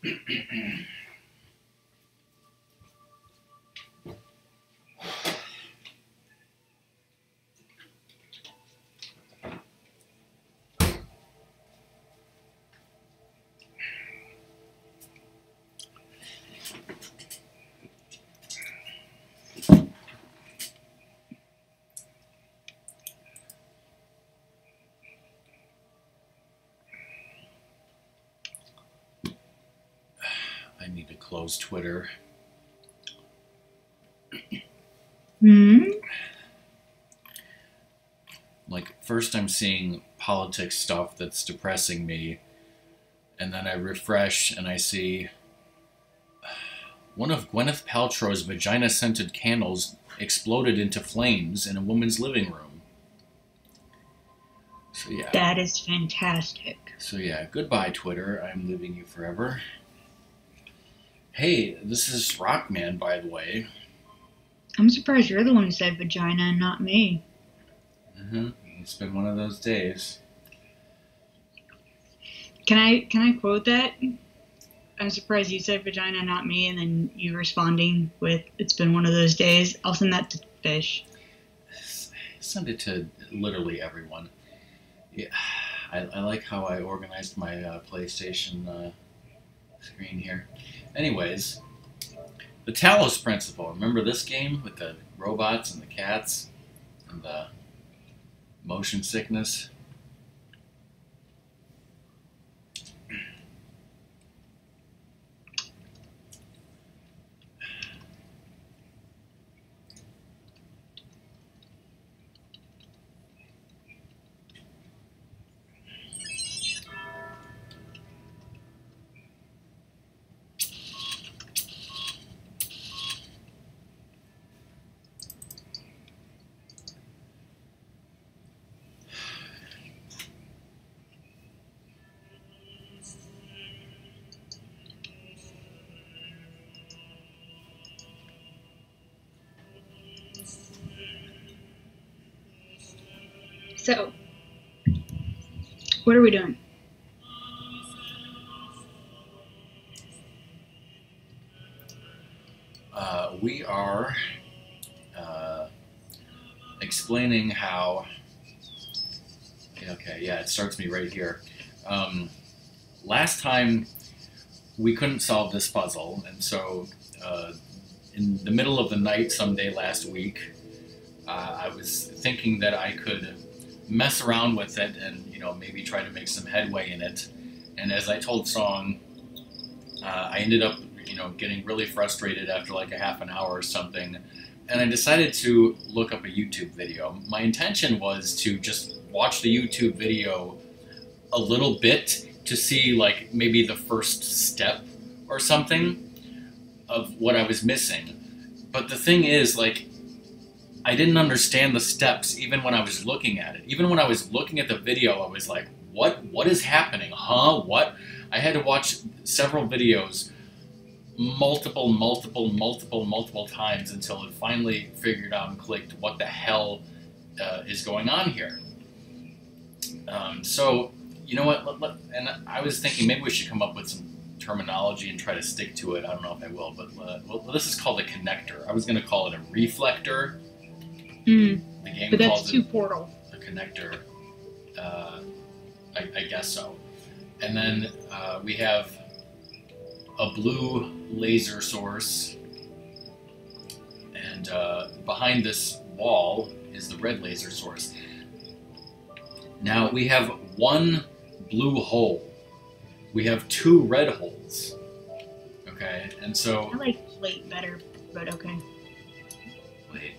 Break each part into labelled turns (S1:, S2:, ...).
S1: I need to close Twitter. Like, first I'm seeing politics stuff that's depressing me, and then I refresh and I see one of Gwyneth Paltrow's vagina-scented candles exploded into flames in a woman's living room. So yeah.
S2: That is fantastic.
S1: So yeah, goodbye Twitter, I'm leaving you forever. Hey, this is Rockman, by the way.
S2: I'm surprised you're the one who said vagina and not me.
S1: It's been one of those days.
S2: Can I quote that? I'm surprised you said vagina, not me, and then you responding with "It's been one of those days." I'll send that to Fish.
S1: Send it to literally everyone. Yeah, I like how I organized my PlayStation screen here. Anyways, the Talos principle. Remember this game with the robots and the cats and the motion sickness?
S2: So, what are we doing?
S1: We are explaining how. Okay, yeah, it starts me right here. Last time we couldn't solve this puzzle, and so in the middle of the night someday last week, I was thinking that I could mess around with it and maybe try to make some headway in it. And as I told Song, I ended up getting really frustrated after like a half an hour or something, and I decided to look up a YouTube video. My intention was to just watch the YouTube video a little bit to see like maybe the first step or something of what I was missing. But the thing is, like, I didn't understand the steps even when I was looking at it. Even when I was looking at the video, I was like, what is happening? Huh? What? I had to watch several videos multiple times until it finally figured out and clicked what the hell is going on here. So, you know what? And I was thinking maybe we should come up with some terminology and try to stick to it. I don't know if I will, but well, this is called a connector. I was going to call it a reflector. The game
S2: but that's
S1: calls
S2: too
S1: it
S2: Portal.
S1: a connector. I guess so. And then we have a blue laser source, and behind this wall is the red laser source. Now we have one blue hole. We have two red holes. Okay, and so
S2: I like plate better, but okay.
S1: wait.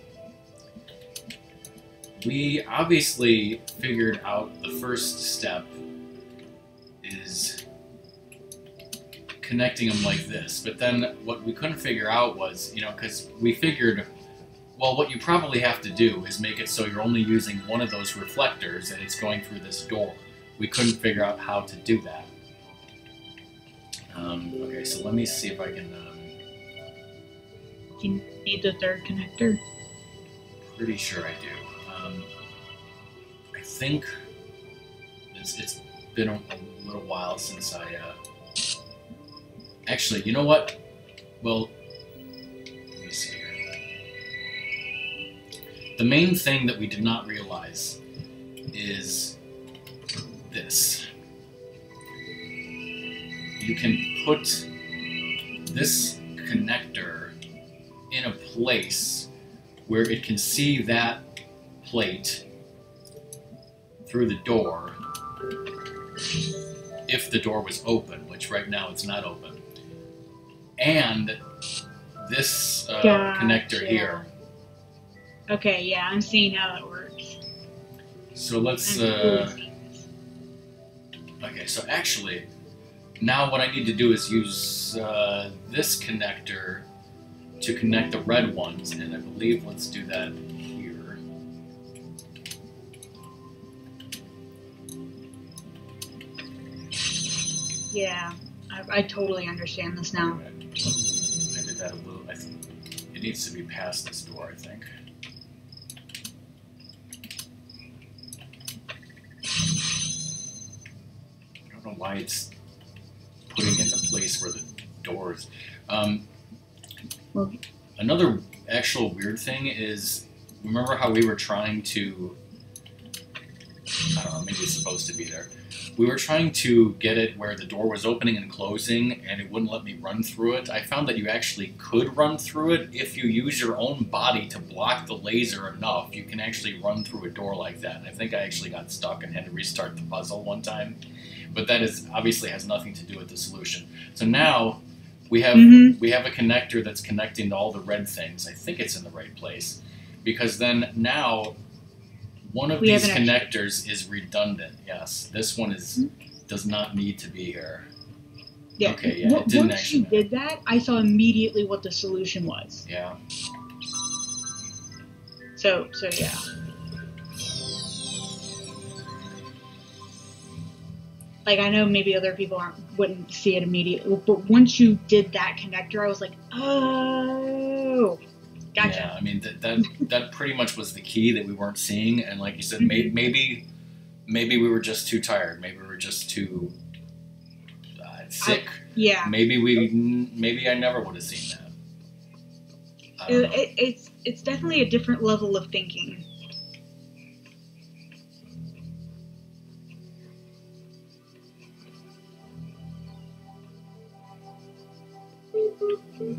S1: We obviously figured out the first step is connecting them like this, but then what we couldn't figure out was, because we figured, well, what you probably have to do is make it so you're only using one of those reflectors and it's going through this door. We couldn't figure out how to do that. Okay, so let me see if I can...
S2: Do you need the third connector?
S1: Pretty sure I do. I think it's been a little while since I Actually, you know what? Well, let me see here. The main thing that we did not realize is this. You can put this connector in a place where it can see that plate through the door if the door was open, which right now it's not open. And this connector here.
S2: Okay, yeah, I'm seeing how it works.
S1: So let's... okay, so actually, now what I need to do is use this connector to connect the red ones, and I believe let's do that here.
S2: Yeah, I totally understand this now.
S1: I did that a little. It needs to be past this door, I think. I don't know why it's putting in the place where the doors.
S2: Well,
S1: Another actual weird thing is, remember how we were trying to, I don't know, maybe it's supposed to be there. We were trying to get it where the door was opening and closing and it wouldn't let me run through it. I found that you actually could run through it if you use your own body to block the laser enough. You can actually run through a door like that. And I think I actually got stuck and had to restart the puzzle one time. But that is obviously has nothing to do with the solution. So now we have a connector that's connecting to all the red things. I think it's in the right place. Because then now one of these connectors is redundant. Yes, this one does not need to be here.
S2: Yeah.
S1: Okay, yeah, it didn't
S2: actually. Once you did that, I saw immediately what the solution was.
S1: Yeah.
S2: So yeah. Like, I know maybe other people wouldn't see it immediately, but once you did that connector, I was like, oh, gotcha.
S1: Yeah, I mean, that pretty much was the key that we weren't seeing, and like you said, maybe we were just too tired. Maybe we were just too sick.
S2: Yeah.
S1: Maybe I never would have seen that.
S2: It's definitely a different level of thinking.
S1: Okay.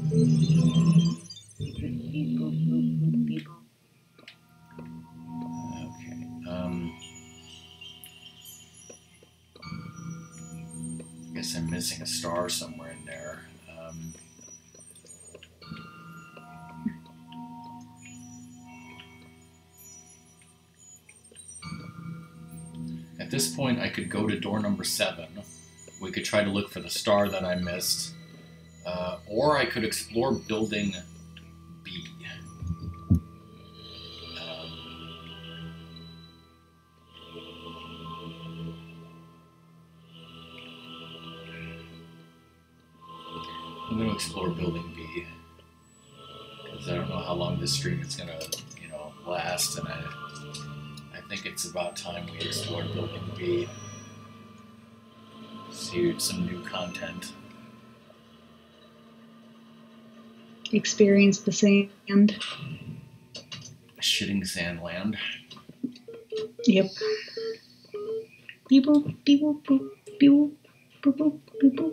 S1: I guess I'm missing a star somewhere in there. At this point, I could go to door number 7. We could try to look for the star that I missed. Or I could explore building B. I'm going to explore building B. Because I don't know how long this stream is going to, last, and I think it's about time we explore building B. See some new content.
S2: Experience the sand.
S1: Shitting sand land.
S2: Yep. Beep boop, beep boop, boop, beep boop, boop, boop, beep boop.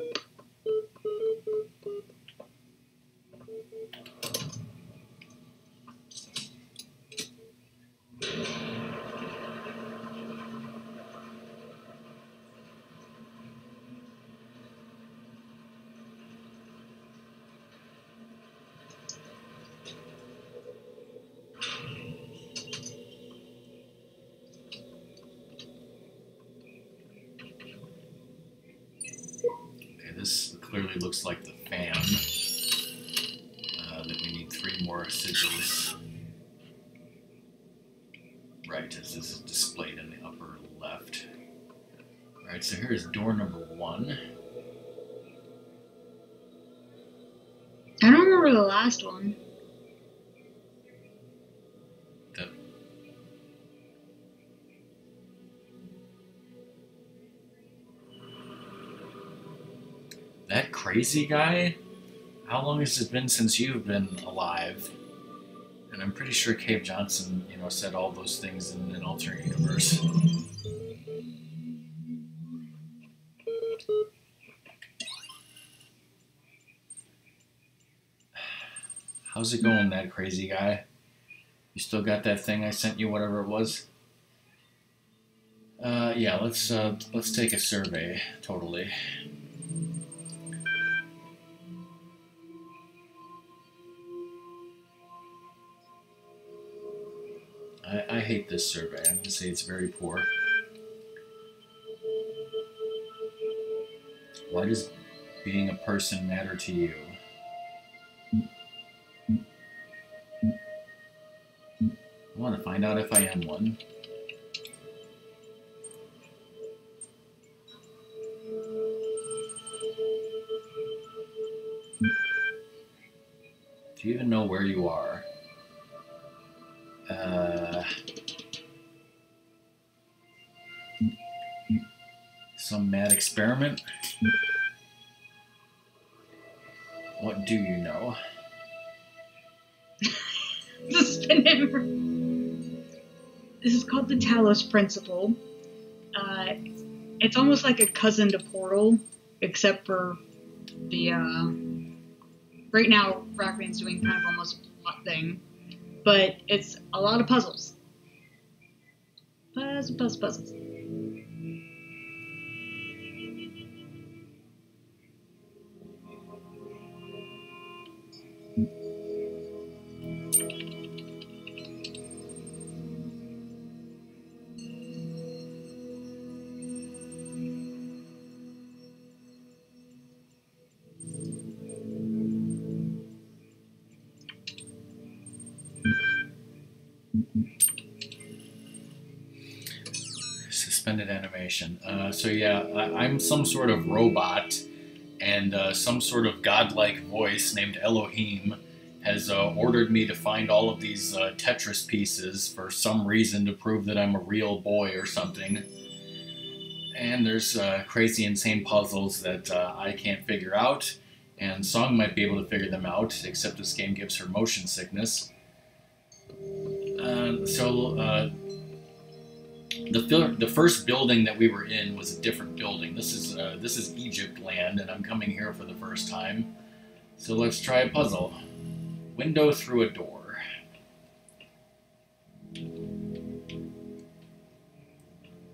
S1: This clearly looks like the fan. That we need 3 more sigils. Right, as this is displayed in the upper left. Alright, so here's door number 1.
S2: I don't remember the last one.
S1: That crazy guy? How long has it been since you've been alive? And I'm pretty sure Cave Johnson, said all those things in an alternate universe. How's it going, that crazy guy? You still got that thing I sent you, whatever it was? Yeah, let's take a survey, totally. I hate this survey. I'm going to say it's very poor. Why does being a person matter to you? I want to find out if I am one. Do you even know where you are? Some mad experiment? What do you know?
S2: This is called the Talos principle. It's almost like a cousin to Portal, except for the right now Rockman's doing kind of almost a plot thing, but it's a lot of puzzles. Puzzles.
S1: Suspended animation. So yeah, I'm some sort of robot, and some sort of godlike voice named Elohim has ordered me to find all of these Tetris pieces for some reason to prove that I'm a real boy or something. And there's crazy, insane puzzles that I can't figure out, and Song might be able to figure them out, except this game gives her motion sickness. The first building that we were in was a different building. This is Egypt land, and I'm coming here for the first time. So let's try a puzzle. Window through a door.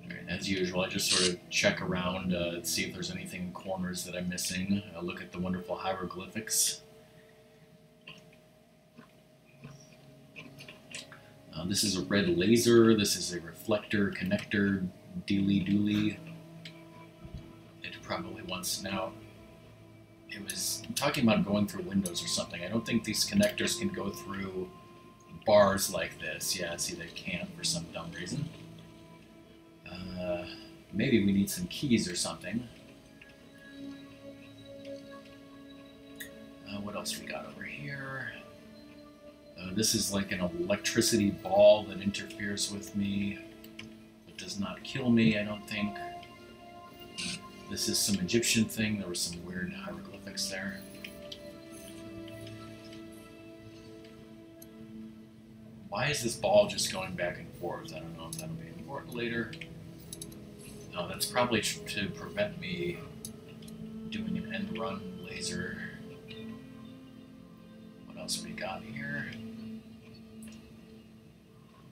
S1: Alright, as usual, I just sort of check around, see if there's anything in corners that I'm missing. Look at the wonderful hieroglyphics. This is a red laser. This is a reflector connector dealy dooley. It probably wants now. It was talking about going through windows or something. I don't think these connectors can go through bars like this. Yeah, see, they can't for some dumb reason. Maybe we need some keys or something. What else we got over here? This is like an electricity ball that interferes with me, but does not kill me, I don't think. This is some Egyptian thing. There were some weird hieroglyphics there. Why is this ball just going back and forth? I don't know if that'll be important later. No, that's probably to prevent me doing an end run laser. What else we got here?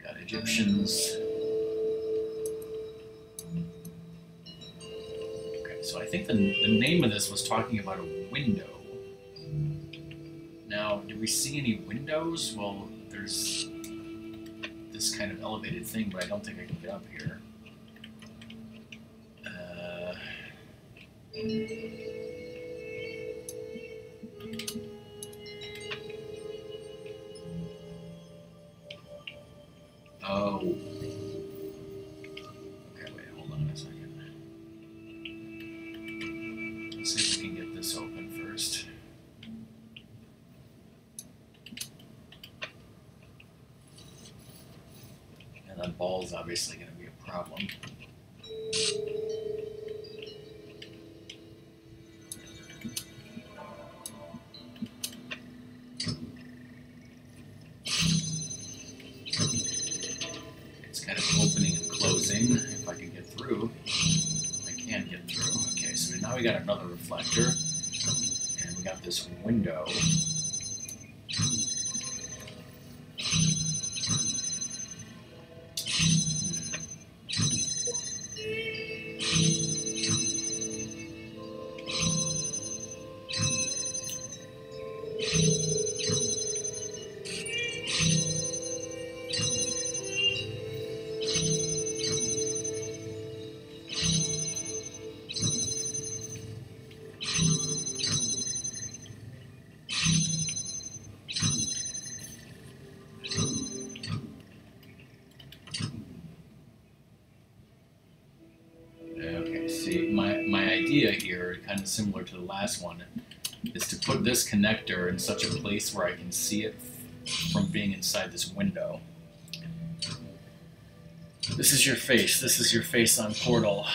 S1: Got Egyptians. Okay, so I think the name of this was talking about a window. Now, do we see any windows? Well, there's this kind of elevated thing, but I don't think I can get up here. Oh. Okay, wait, hold on a second. Let's see if we can get this open first. And that ball's obviously going to be a problem. we got another reflector, and we got this window. Okay, see, my idea here, kind of similar to the last one, is to put this connector in such a place where I can see it from being inside this window. This is your face. This is your face on Portal.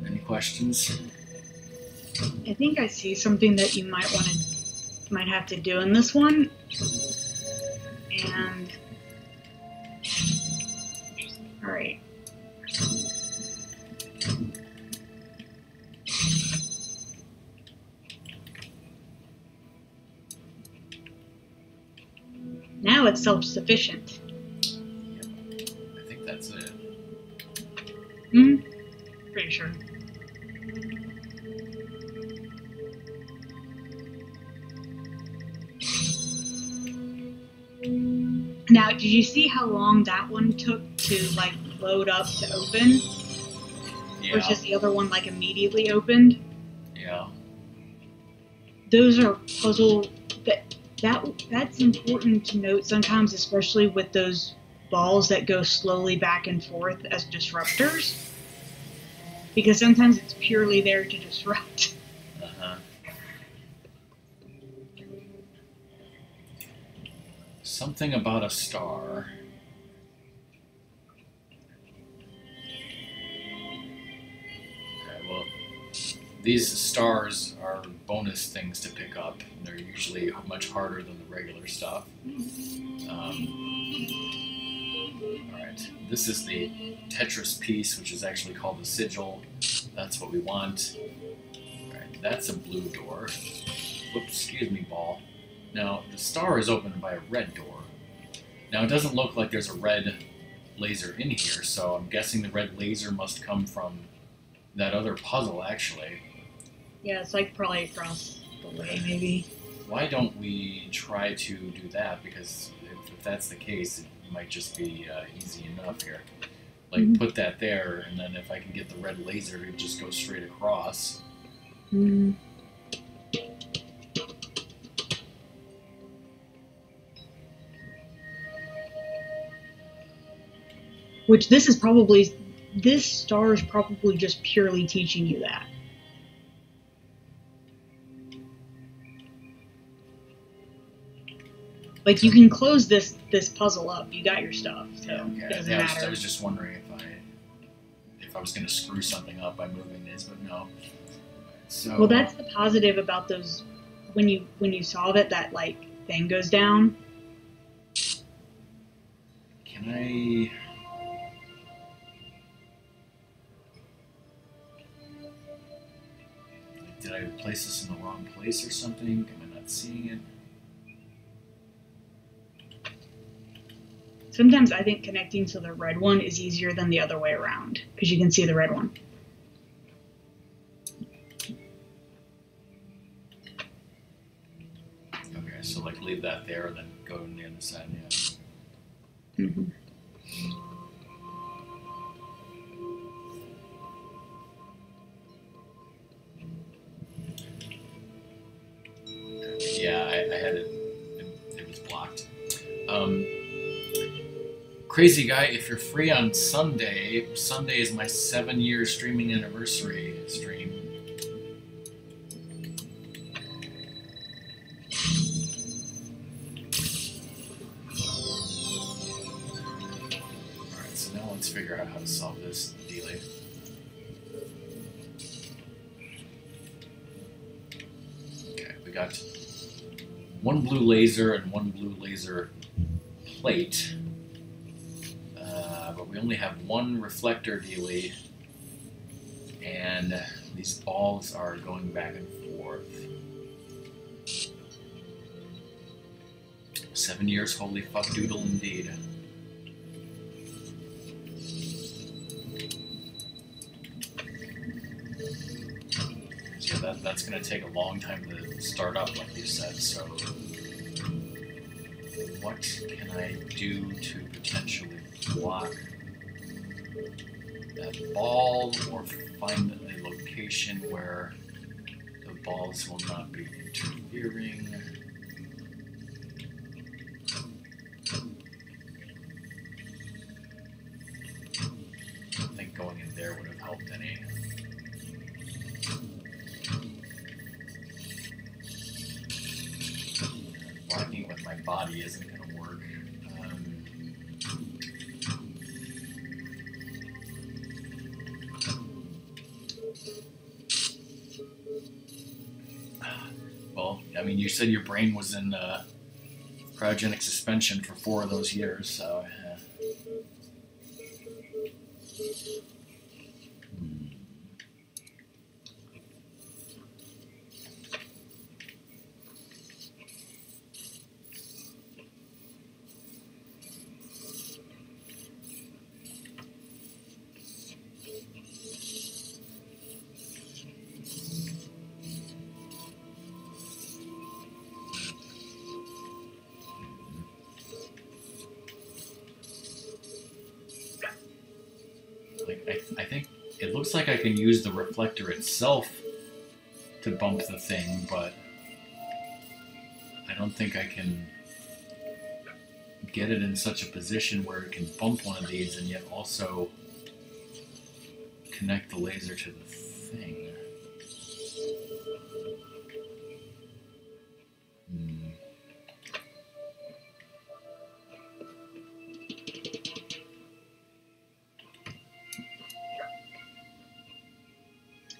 S1: Any questions?
S2: I think I see something that you might have to do in this one. And all right. Now it's self-sufficient.
S1: I think that's it.
S2: Pretty sure. Now, did you see how long that one took to like load up to open?
S1: Yeah.
S2: Versus the other one like immediately opened?
S1: Yeah.
S2: Those are puzzle that's important to note sometimes, especially with those balls that go slowly back and forth as disruptors. Because sometimes it's purely there to disrupt.
S1: Uh-huh. Something about a star. Okay, well, these stars are bonus things to pick up. They're usually much harder than the regular stuff. Alright, this is the Tetris piece, which is actually called a sigil. That's what we want. Alright, that's a blue door. Whoops, excuse me, ball. Now, the star is opened by a red door. Now, it doesn't look like there's a red laser in here, so I'm guessing the red laser must come from that other puzzle, actually.
S2: Yeah, it's like probably across the way, maybe.
S1: Why don't we try to do that? Because if that's the case, it might just be easy enough here. Like, put that there, and then if I can get the red laser to just go straight across.
S2: Which this star is probably just purely teaching you that. Like, you can close this puzzle up. You got your stuff, so
S1: Okay.
S2: it doesn't matter.
S1: I was just wondering if I was going to screw something up by moving this, but no. So,
S2: well, that's the positive about those. When you solve it, that like thing goes down.
S1: Can I? Did I place this in the wrong place or something? Am I not seeing it?
S2: Sometimes I think connecting to the red one is easier than the other way around, because you can see the red one.
S1: Okay, so like leave that there and then go on the other side, yeah. Yeah, I had it. It was blocked. Crazy guy, if you're free on Sunday is my 7-year streaming anniversary stream. Alright, so now let's figure out how to solve this dealie. Okay, we got one blue laser and one blue laser plate. But we only have one reflector dealie, and These balls are going back and forth. 7 years, holy fuck doodle indeed. Yeah, that's going to take a long time to start up, like you said, so what can I do to potentially block that ball or find a location where the balls will not be interfering? I don't think going in there would have helped any. Blocking with my body isn't going to work. Well, I mean, you said your brain was in cryogenic suspension for 4 of those years, so... I think it looks like I can use the reflector itself to bump the thing, but I don't think I can get it in such a position where it can bump one of these and yet also connect the laser to the thing.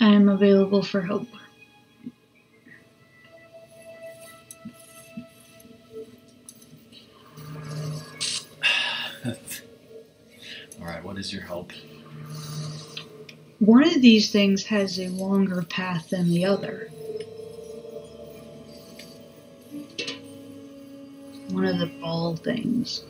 S2: I am available for help.
S1: Alright, what is your help?
S2: One of these things has a longer path than the other. One of the ball things.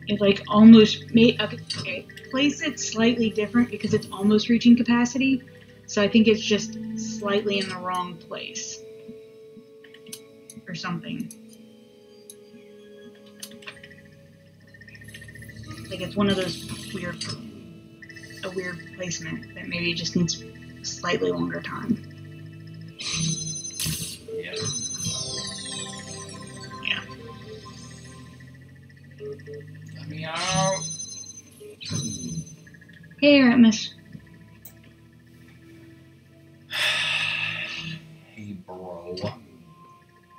S2: It like almost made okay. Place it slightly different because it's almost reaching capacity. So I think it's just slightly in the wrong place or something. Like it's one of those weird placement that maybe just needs slightly longer time.
S1: Yeah.
S2: Yeah.
S1: Let me out.
S2: Hey, Miss.
S1: Hey, bro.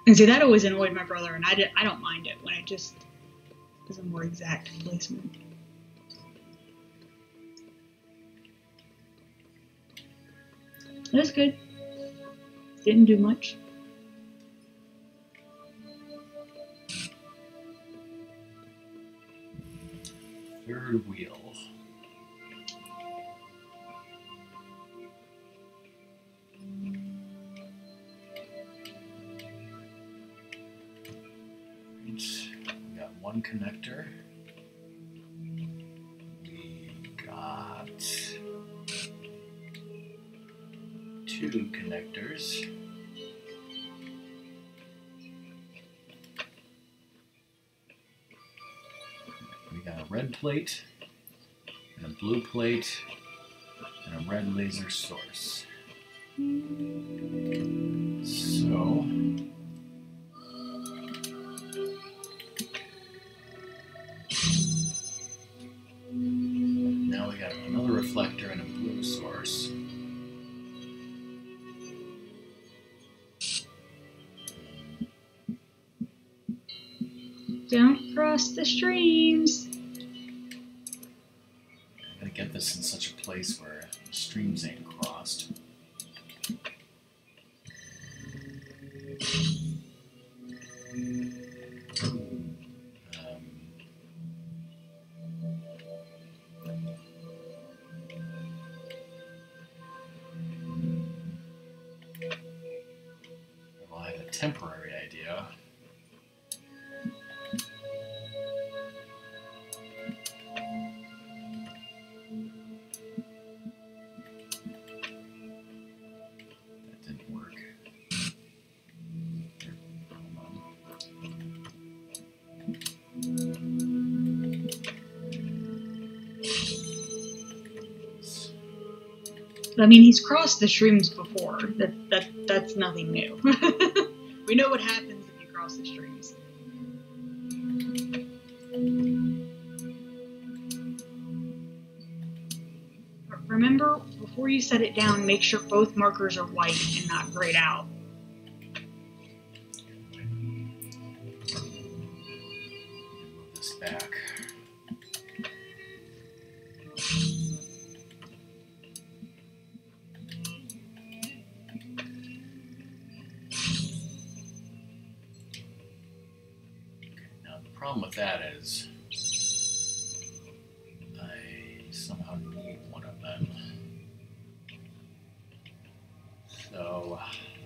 S2: And see, that always annoyed my brother, and I don't mind it when it just is a more exact placement. That's good. Didn't do much.
S1: Third wheel. We got one connector. We got 2 connectors. We got a red plate, and a blue plate, and a red laser source. So, got another reflector and a blue source.
S2: Don't cross the streams.
S1: I gotta get this in such a place where streams ain't crossed. Well, I have a temporary idea. That didn't work. Hold on.
S2: I mean, he's crossed the streams before. That's nothing new. We know what happens if you cross the streams. Remember, before you set it down, make sure both markers are white and not grayed out.
S1: Move this back. Now the problem with that is I somehow need one of them. So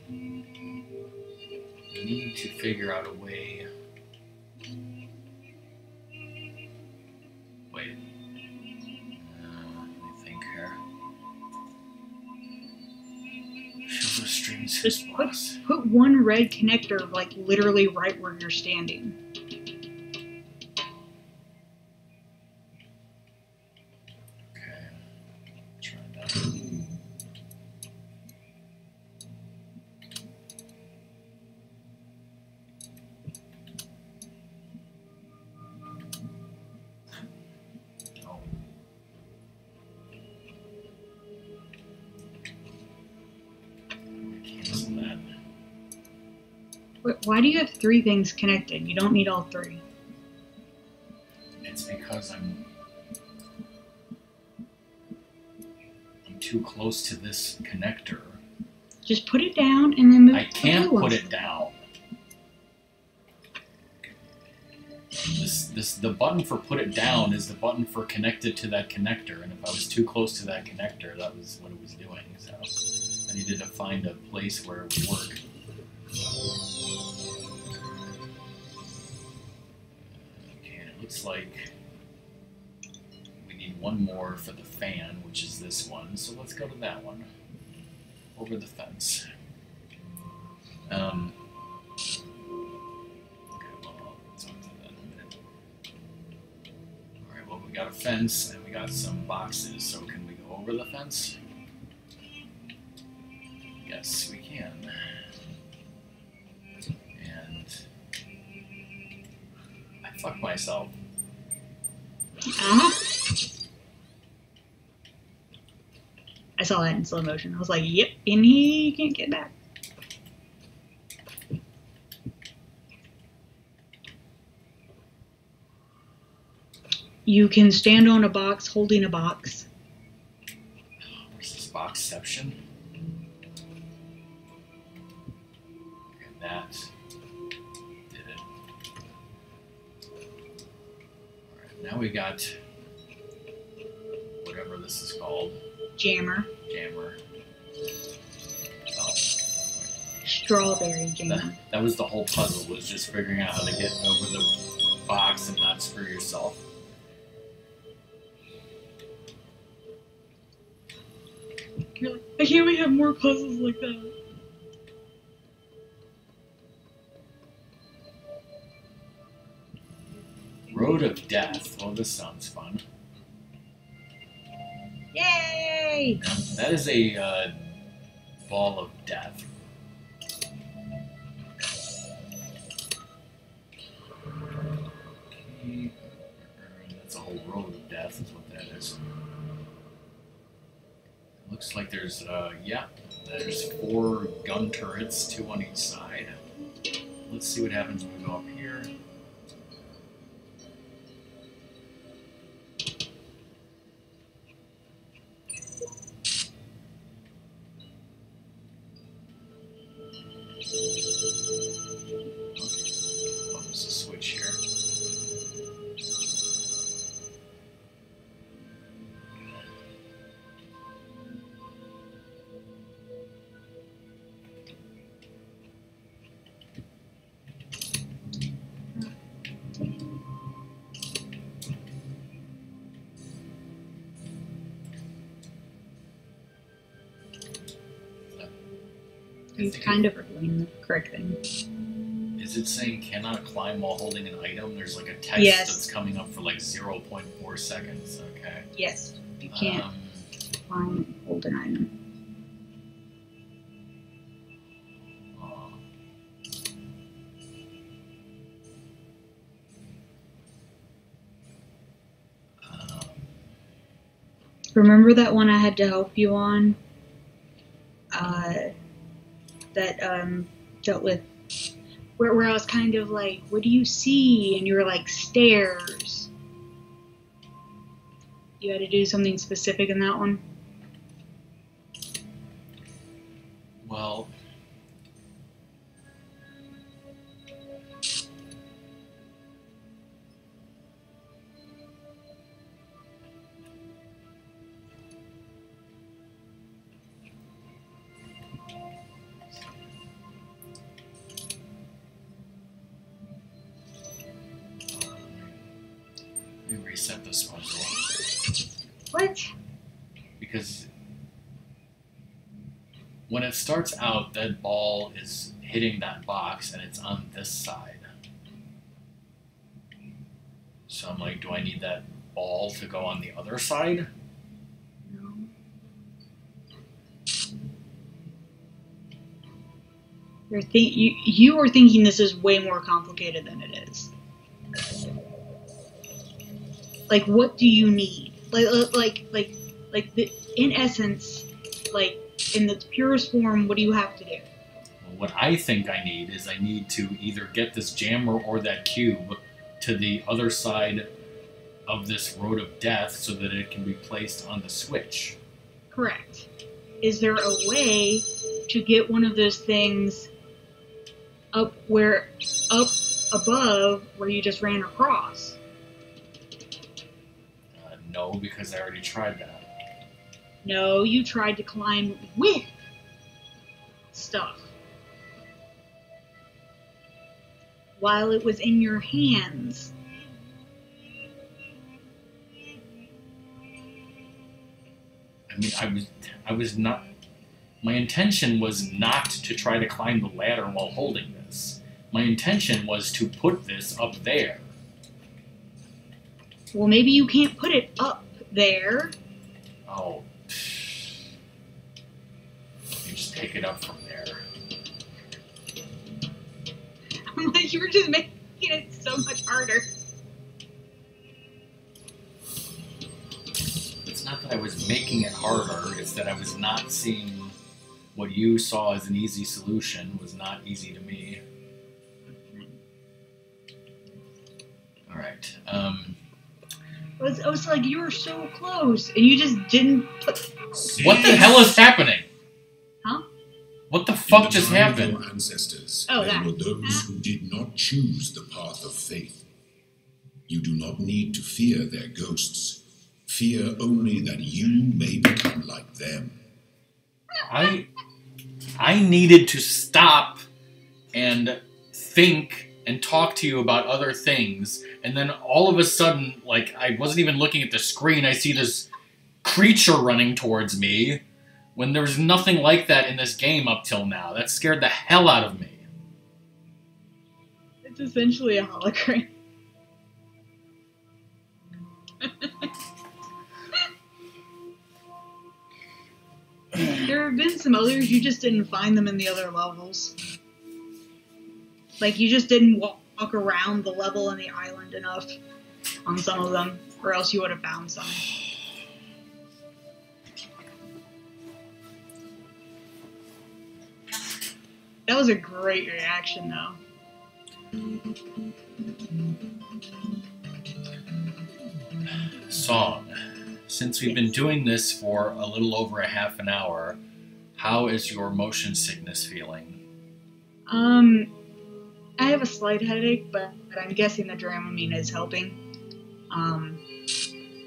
S1: I need to figure out a way. Wait. Let me think here. Show the streams his
S2: Just
S1: boss.
S2: put one red connector, like, literally right where you're standing.
S1: Okay. Try that. Oh. Cancel that.
S2: Why do you have 3 things connected? You don't need all 3.
S1: It's because I'm too close to this connector.
S2: Just put it down and then move.
S1: I can't
S2: the blue
S1: put
S2: ones.
S1: it down. The button for put it down is the button for connected to that connector, and if I was too close to that connector, that was what it was doing. So I needed to find a place where it would work. Okay, it looks like we need one more for the fan, which is this one. So let's go to that one. Over the fence. Okay, well, I'll talk to that in a minute. Alright, well, we got a fence and we got some boxes, so can we go over the fence? Yes, we can. And I fucked myself.
S2: I saw that in slow motion. I was like, yep, and he can't get back. You can stand on a box holding a box.
S1: Where's this boxception? And that did it. Alright, now we got whatever this is called.
S2: Jammer.
S1: Jammer. Oh,
S2: Strawberry jammer.
S1: that was the whole puzzle, was just figuring out how to get over the box and not screw yourself.
S2: You're like, why can't we have more puzzles like that?
S1: Road of Death. Well, this sounds fun.
S2: Yay!
S1: Now, that is a ball of death. That's a whole road of death, is what that is. Looks like there's, yeah, there's 4 gun turrets, 2 on each side. Let's see what happens when we go up here. Oh, there's a switch here.
S2: He's kind of doing the correct thing.
S1: Is it saying cannot climb while holding an item? There's like a text that's coming up for like 0.4 seconds. Okay.
S2: Yes, you can't climb and hold an item. Remember that one I had to help you on? That dealt with where I was kind of like, what do you see? And you were like, stairs. You had to do something specific in that one?
S1: Well, let me reset this puzzle.
S2: What?
S1: Because when it starts out, that ball is hitting that box and it's on this side. So I'm like, do I need that ball to go on the other side?
S2: No. You are thinking this is way more complicated than it is. Like, what do you need? In essence, like, in the purest form, what do you have to do?
S1: Well, what I think I need is I need to either get this jammer or that cube to the other side of this road of death so that it can be placed on the switch.
S2: Correct. Is there a way to get one of those things up above where you just ran across?
S1: No, because I already tried that.
S2: No, you tried to climb with stuff while it was in your hands.
S1: I mean, I was not. My intention was not to try to climb the ladder while holding this. My intention was to put this up there.
S2: Well, maybe you can't put it up there.
S1: Oh. You just pick it up from there.
S2: I'm like, you were just making it so much harder.
S1: It's not that I was making it harder, it's that I was not seeing what you saw as an easy solution was not easy to me. Alright,
S2: I was like, you were so close, and you just didn't put...
S1: What the hell is happening?
S2: Huh?
S1: What the fuck just happened?
S3: Your ancestors,
S2: Oh,
S3: there
S2: that.
S3: were those who did not choose the path of faith. You do not need to fear their ghosts. Fear only that you may become like them.
S1: I needed to stop and think and talk to you about other things, and then all of a sudden, like, I wasn't even looking at the screen, I see this creature running towards me, when there was nothing like that in this game up till now. That scared the hell out of me.
S2: It's essentially a hologram. There have been some others, you just didn't find them in the other levels. Like, you just didn't walk around the level and the island enough on some of them, or else you would have found some. That was a great reaction, though.
S1: Song. Since we've been doing this for a little over a half an hour, how is your motion sickness feeling?
S2: I have a slight headache, but I'm guessing the Dramamine is helping.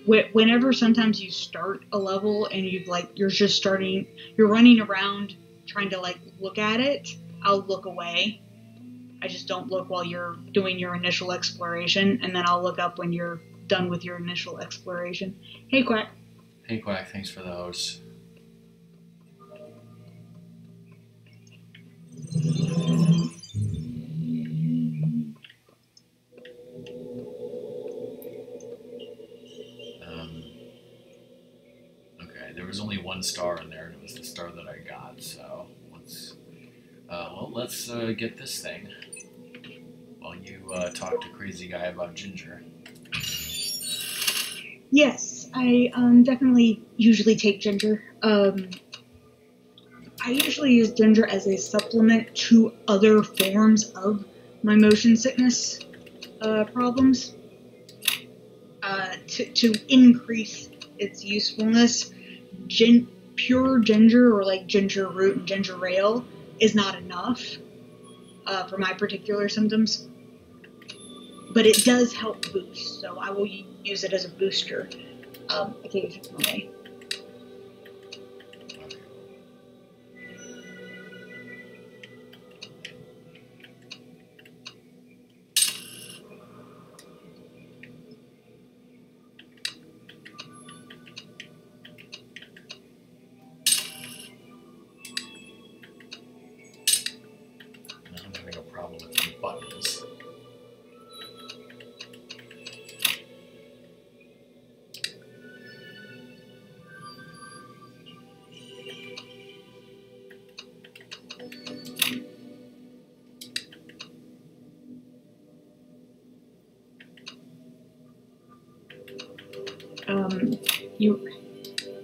S2: Whenever sometimes you start a level and you're running around trying to like look at it, I'll look away. I just don't look while you're doing your initial exploration, and then I'll look up when you're done with your initial exploration. Hey, Quack.
S1: Hey, Quack, thanks for those. Okay, there was only one star in there, and it was the star that I got, so let's get this thing while you talk to Crazy Guy about Ginger.
S2: Yes, I definitely usually take Ginger. I usually use Ginger as a supplement to other forms of my motion sickness problems to increase its usefulness. Pure ginger or like ginger root and ginger ale is not enough for my particular symptoms, but it does help boost, so I will use it as a booster occasionally.
S1: I'm having a problem with the buttons.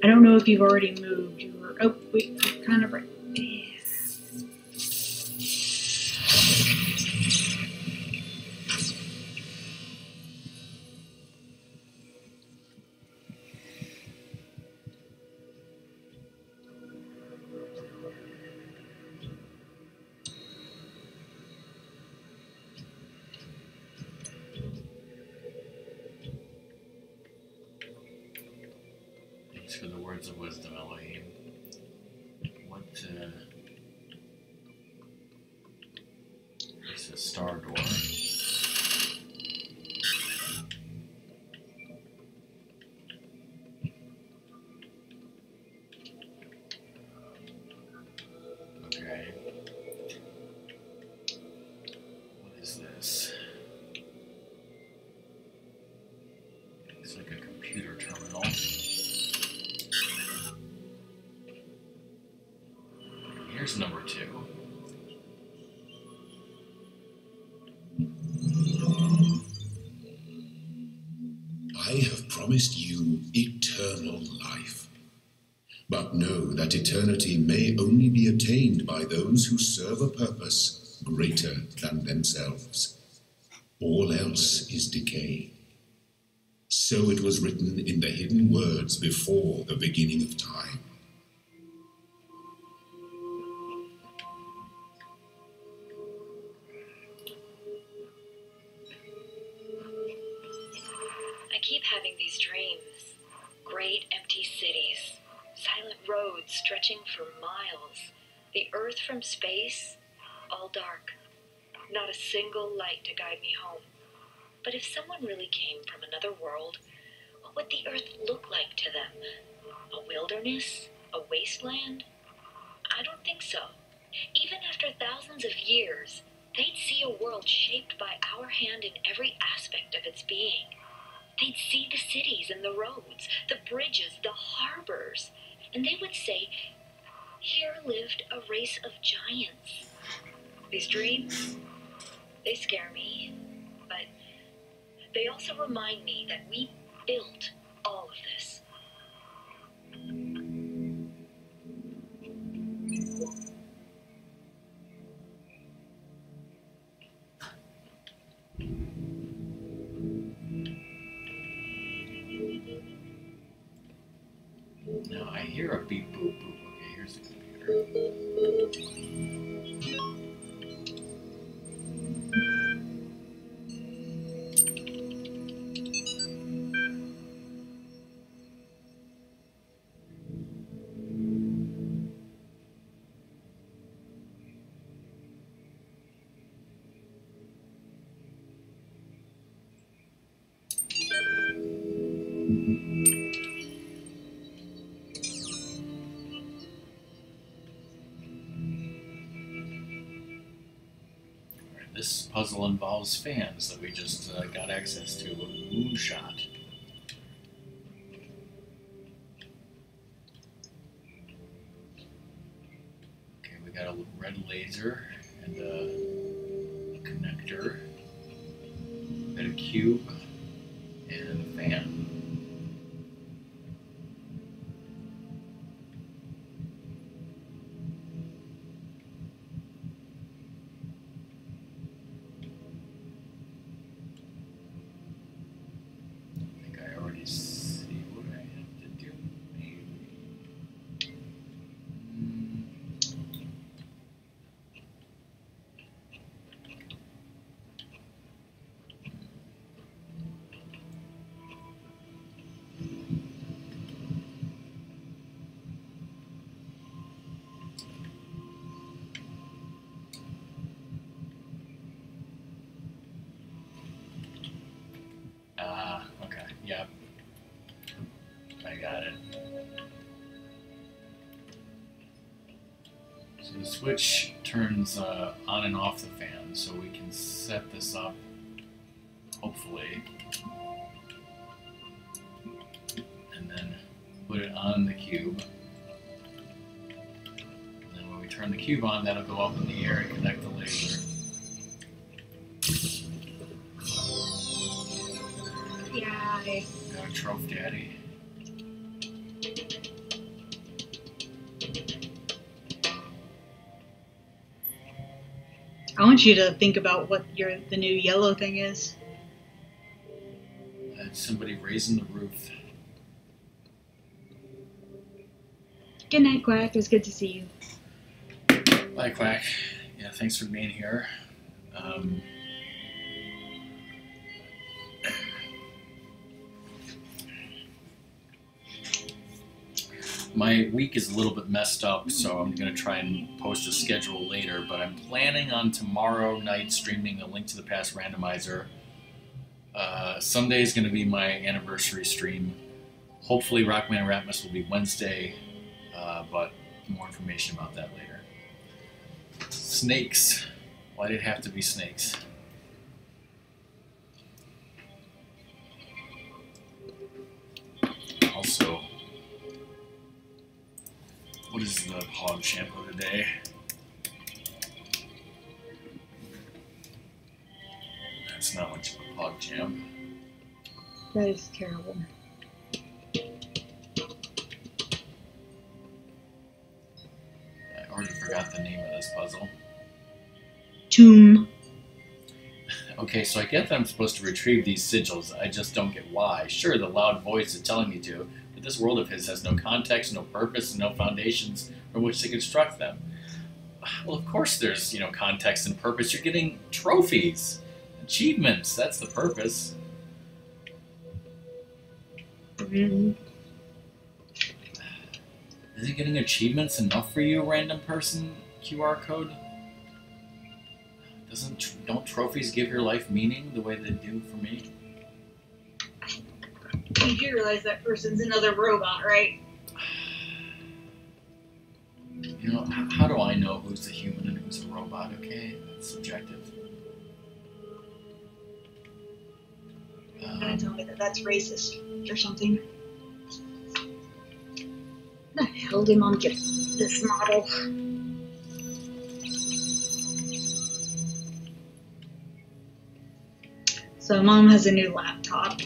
S2: I don't know if you've already moved. Oh, wait, you're kind of right.
S1: Thanks for the words of wisdom, Elohim. It's a star door. Okay. What is this? It's like a computer terminal. Here's number 2.
S3: I have promised you eternal life. But know that eternity may only be attained by those who serve a purpose greater than themselves. All else is decay. So it was written in the hidden words before the beginning of time.
S4: I keep having these dreams. Great empty cities, silent roads stretching for miles, the earth from space, all dark. Not a single light to guide me home. But if someone really came from another world, what would the earth look like to them? A wilderness? A wasteland? I don't think so. Even after thousands of years, they'd see a world shaped by our hand in every aspect of its being. They'd see the cities and the roads, the bridges, the harbors, and they would say, here lived a race of giants. These dreams, they scare me, but they also remind me that we built all of this.
S1: Now I hear a beep boop boop. Okay, here's the computer. This puzzle involves fans that we just got access to. Moonshot. Okay, we got a red laser and a connector, and a cube, and a fan. See what I have to do, maybe. Okay, yep. I got it. So the switch turns on and off the fan, so we can set this up, hopefully, and then put it on the cube. And then when we turn the cube on, that'll go up in the air and connect the laser.
S2: Yeah.
S1: Got a trophy daddy.
S2: I want you to think about what the new yellow thing is.
S1: That's somebody raising the roof.
S2: Good night, Quack. It was good to see you.
S1: Bye, Quack. Yeah, thanks for being here. My week is a little bit messed up, so I'm going to try and post a schedule later, but I'm planning on tomorrow night streaming a Link to the Past randomizer. Sunday is going to be my anniversary stream. Hopefully Rockman and Ratmus will be Wednesday, but more information about that later. Snakes. Why did it have to be snakes? Also, what is the hog shampoo today? That's not much of a hog jam.
S2: That is terrible.
S1: I already forgot the name of this puzzle.
S2: Tomb.
S1: Okay, so I get that I'm supposed to retrieve these sigils. I just don't get why. Sure, the loud voice is telling me to, but this world of his has no context, no purpose, and no foundations from which to construct them. Well, of course there's, context and purpose. You're getting trophies, achievements. That's the purpose.
S2: Mm-hmm.
S1: Is it getting achievements enough for you, random person? QR code? Don't trophies give your life meaning the way they do for me?
S2: You do realize that person's another robot, right?
S1: How do I know who's a human and who's a robot? Okay, it's subjective.
S2: Tell me that that's racist or something. The hell did Mom get this model? So Mom has a new laptop.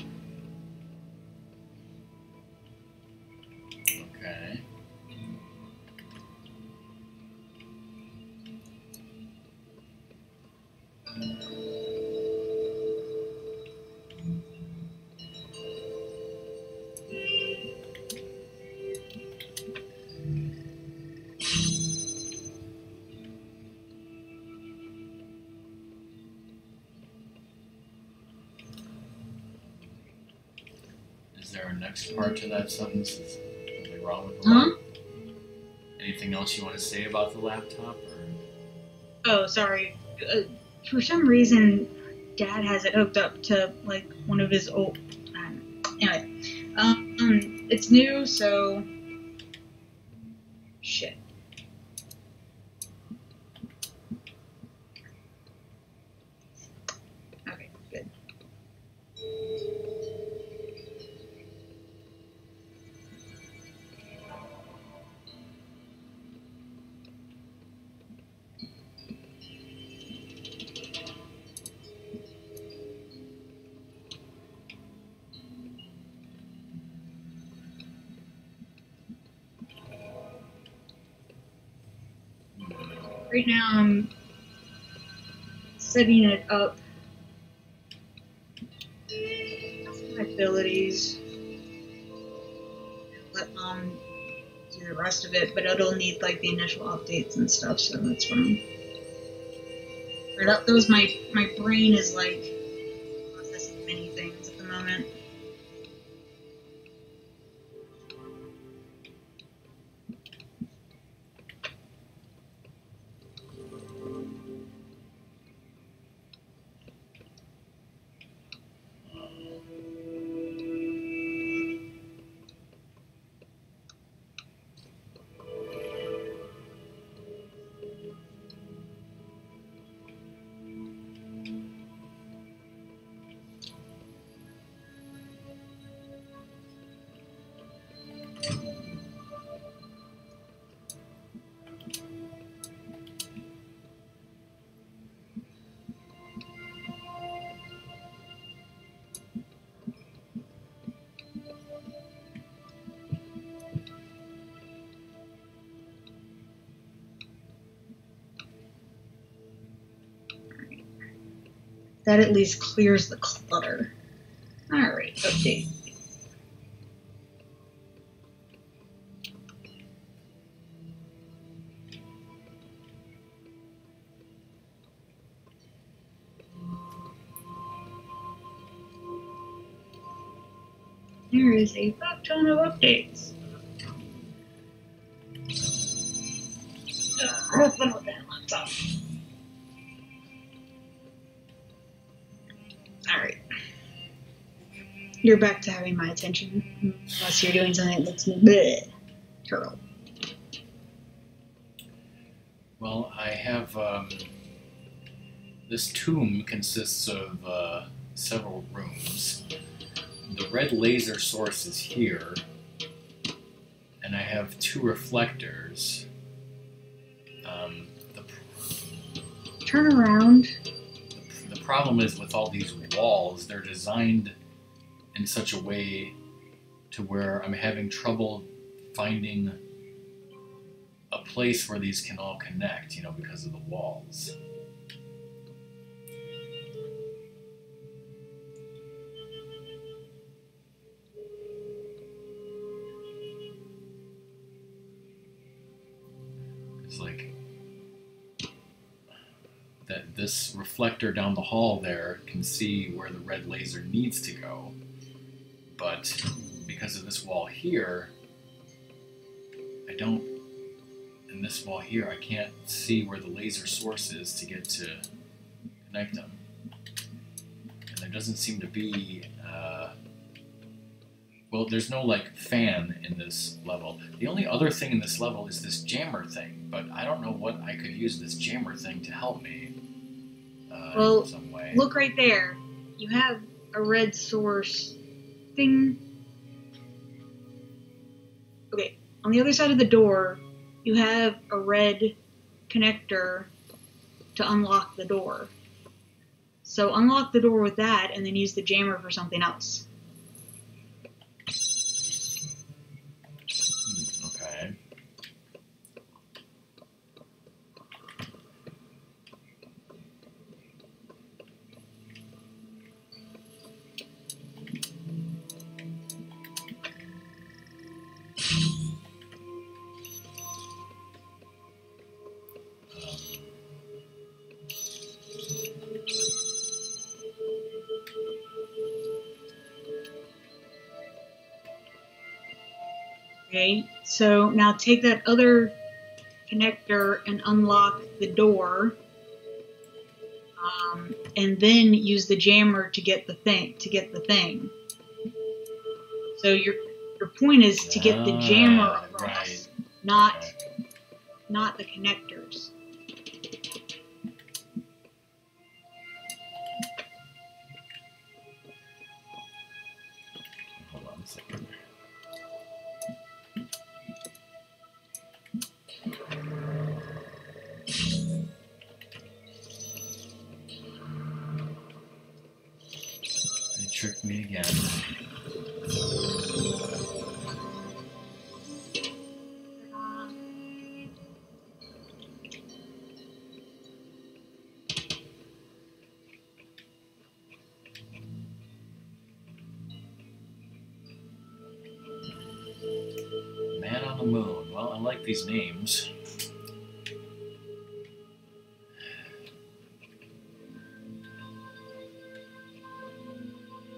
S1: Okay. Is there a next part to that sentence? Is something wrong with the
S2: Huh?
S1: laptop? Anything else you want to say about the laptop? Or?
S2: Oh, sorry. For some reason, Dad has it hooked up to like one of his old. Anyway, it's new, so shit. Okay, good. Right now, I'm setting it up. My abilities. Let Mom do the rest of it, but it'll need like the initial updates and stuff, so that's fine. That was my brain is like processing many things at the moment. That at least clears the clutter. Alright, update. There is a fuck ton of updates. Have fun with that laptop. Alright. You're back to having my attention. Unless you're doing something that looks bleh. Turtle.
S1: Well, I have, this tomb consists of, several rooms. The red laser source is here, and I have 2 reflectors.
S2: Turn around.
S1: The problem is with all these walls, they're designed in such a way to where I'm having trouble finding a place where these can all connect, you know, because of the walls. It's like that this reflector down the hall there can see where the red laser needs to go, but because of this wall here, I don't, and this wall here, I can't see where the laser source is to get to connect them. And there doesn't seem to be, well, there's no like fan in this level. The only other thing in this level is this jammer thing, but I don't know what I could use this jammer thing to help me
S2: Well,
S1: in some way.
S2: look right there. You have a red source thing. Okay, on the other side of the door, you have a red connector to unlock the door. So unlock the door with that and then use the jammer for something else.
S1: Okay.
S2: Okay, so now take that other connector and unlock the door, and then use the jammer to get the thing. So your point is to get the jammer across,
S1: right.
S2: not the connectors.
S1: Hold on a second. They tricked me again. Man on the Moon. Well, I like these names.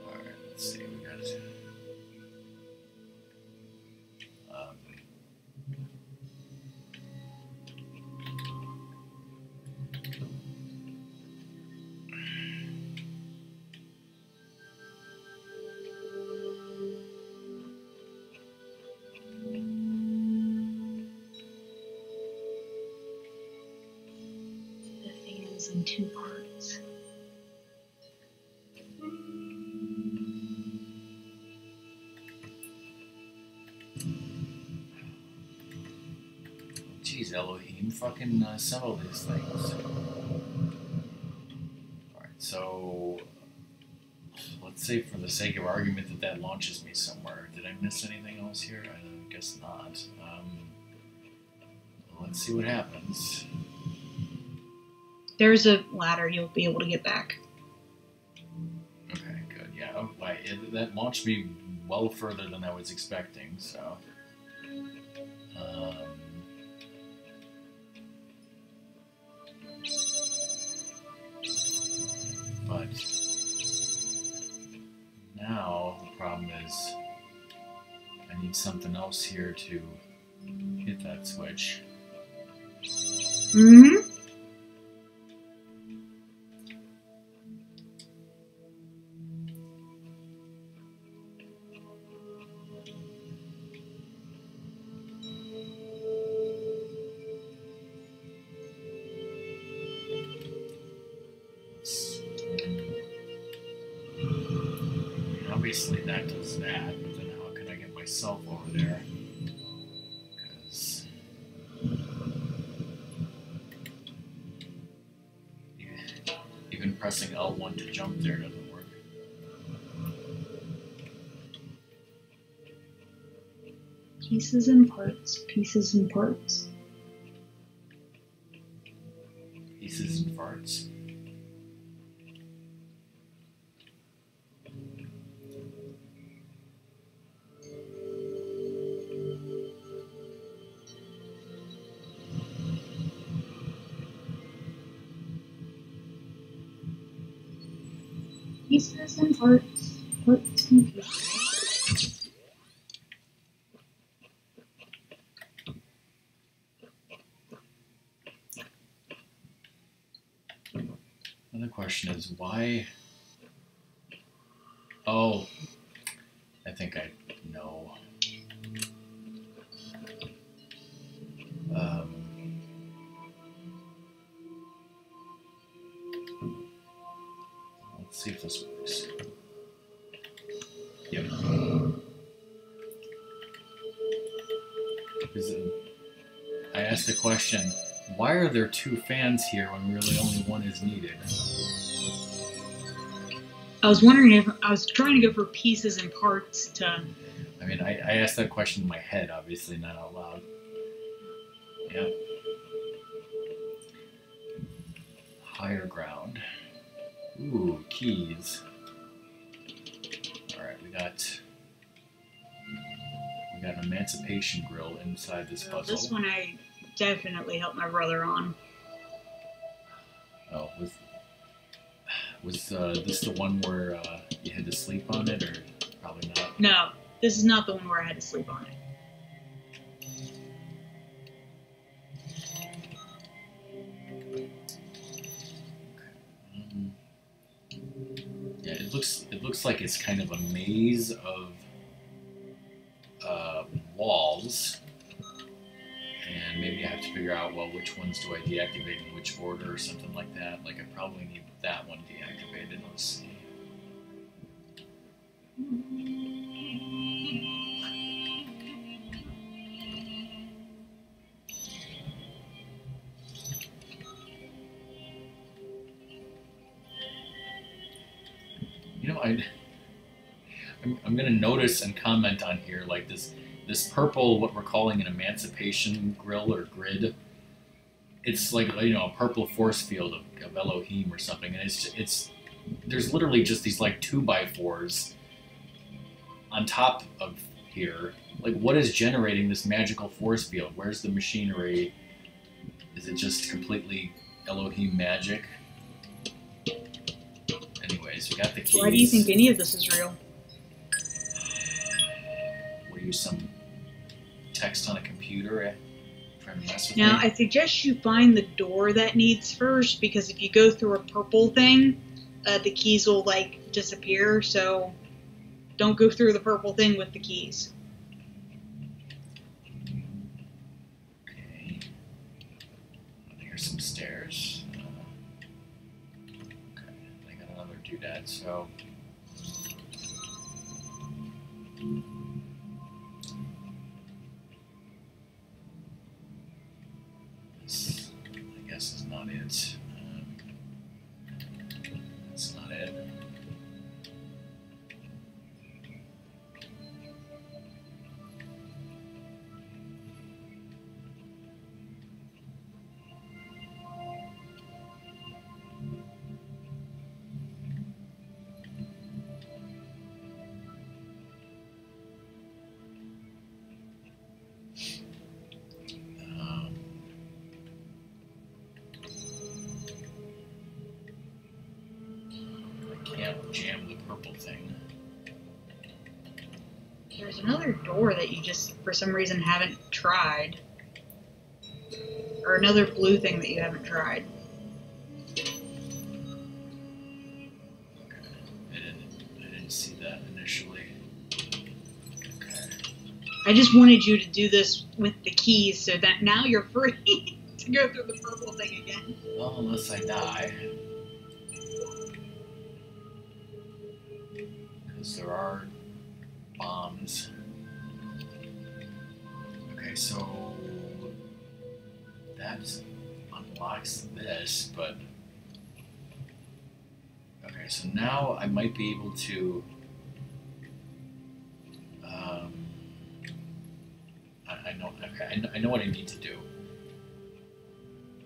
S1: Alright, let's see. We got
S2: The thing is in two parts.
S1: Jeez, Elohim, fucking assemble these things. Alright, so let's say for the sake of argument that launches me somewhere. Did I miss anything else here? I guess not. Let's see what happens.
S2: There's a ladder you'll be able to get back.
S1: Okay, good. Yeah, that launched me well further than I was expecting, so... but now the problem is I need something else here to hit that switch.
S2: Mm-hmm.
S1: Obviously that does that, but then how can I get myself over there? Because even pressing L1 to jump there doesn't work.
S2: Pieces and parts, pieces and parts.
S1: Pieces and farts.
S2: Pieces and parts, parts and pieces.
S1: Another question is why... Oh, I think I know. Let's see if this works. Yep. I asked the question, why are there two fans here when really only one is needed?
S2: I was wondering if I was trying to go for pieces and parts to...
S1: I mean, I asked that question in my head, obviously, not out loud. Yeah. Higher ground. Ooh, keys. Alright, we got an emancipation grill inside this puzzle.
S2: This one I definitely helped my brother on.
S1: Oh, was this the one where you had to sleep on it, or probably not?
S2: No, this is not the one where I had to sleep on it.
S1: It looks like it's kind of a maze of walls, and maybe I have to figure out, well, which ones do I deactivate in which order or something like that. Like I probably need that one deactivated. Let's see. You know, I'm going to notice and comment on here, like this purple, what we're calling an emancipation grill or grid. It's like, you know, a purple force field of Elohim or something, and it's there's literally just these like 2x4s on top of here. Like, what is generating this magical force field? Where's the machinery? Is it just completely Elohim magic? Anyways, we got the keys.
S2: Why do you think any of this is real?
S1: What are you, some text on a computer trying to mess with
S2: Now,
S1: me?
S2: I suggest you find the door that needs first, because if you go through a purple thing, the keys will, like, disappear, so don't go through the purple thing with the keys.
S1: Okay. Here's some stairs. Okay, I got another doodad, so... This, I guess, is not it. That's not it. I can't jam the purple thing.
S2: There's another door that you just, for some reason, haven't tried. Or another blue thing that you haven't tried.
S1: I didn't see that initially. Okay.
S2: I just wanted you to do this with the keys so that now you're free to go through the purple thing again.
S1: Well, unless I die. Because there are bombs. Okay, so that unlocks this, but okay, so now I might be able to I know what I need to do.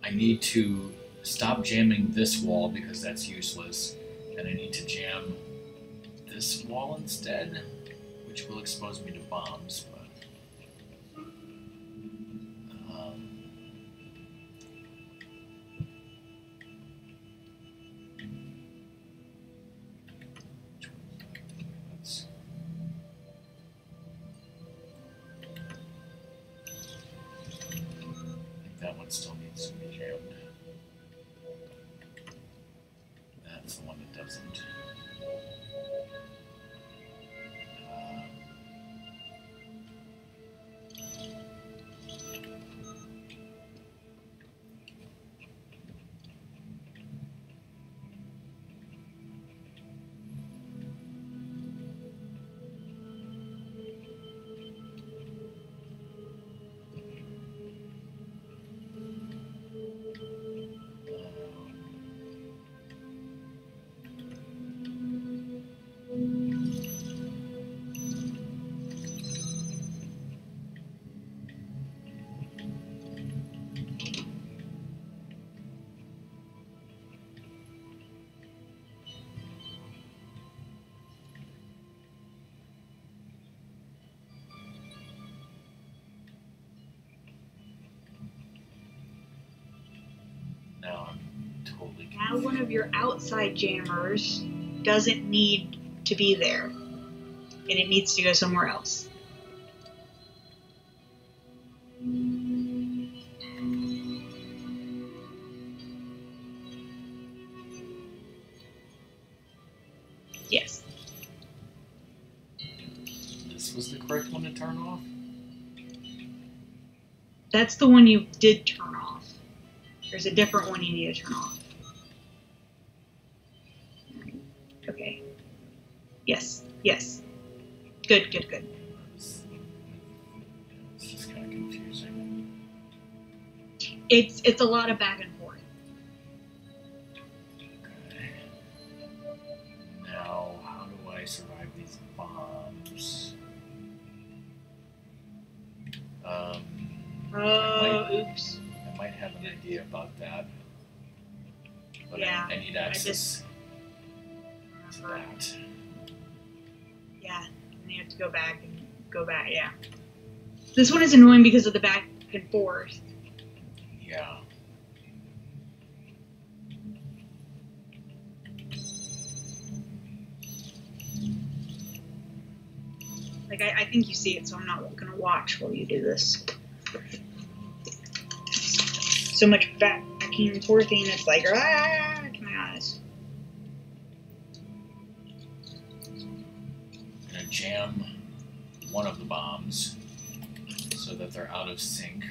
S1: I need to stop jamming this wall because that's useless, and I need to jam this wall instead, which will expose me to bombs, but let's, I think that one still needs to be jammed. That's the one that doesn't. Now I'm totally
S2: Now
S1: confused.
S2: one of your outside jammers doesn't need to be there, and it needs to go somewhere else. Yeah.
S1: correct one to turn off?
S2: That's the one you did turn off. There's a different one you need to turn off. Okay. Yes. Yes. Good, good, good.
S1: It's just kind of confusing.
S2: It's a lot of back and forth.
S1: Okay. Now, how do I survive these bombs?
S2: Oops.
S1: I might have an idea about that. But
S2: Yeah,
S1: I need access to that.
S2: Yeah, and you have to go back and go back, yeah. This one is annoying because of the back and forth.
S1: Yeah.
S2: Like, I think you see it, so I'm not going to watch while you do this. So much backing and forthing, it's like, ah, my eyes.
S1: I'm going to jam one of the bombs so that they're out of sync.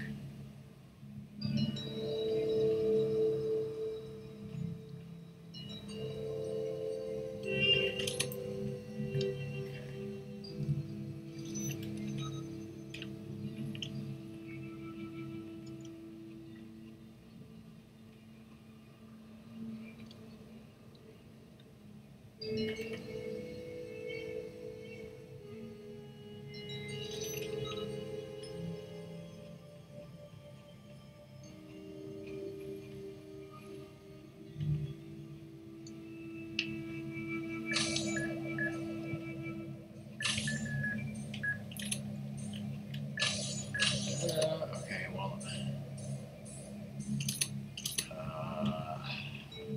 S1: Okay, well,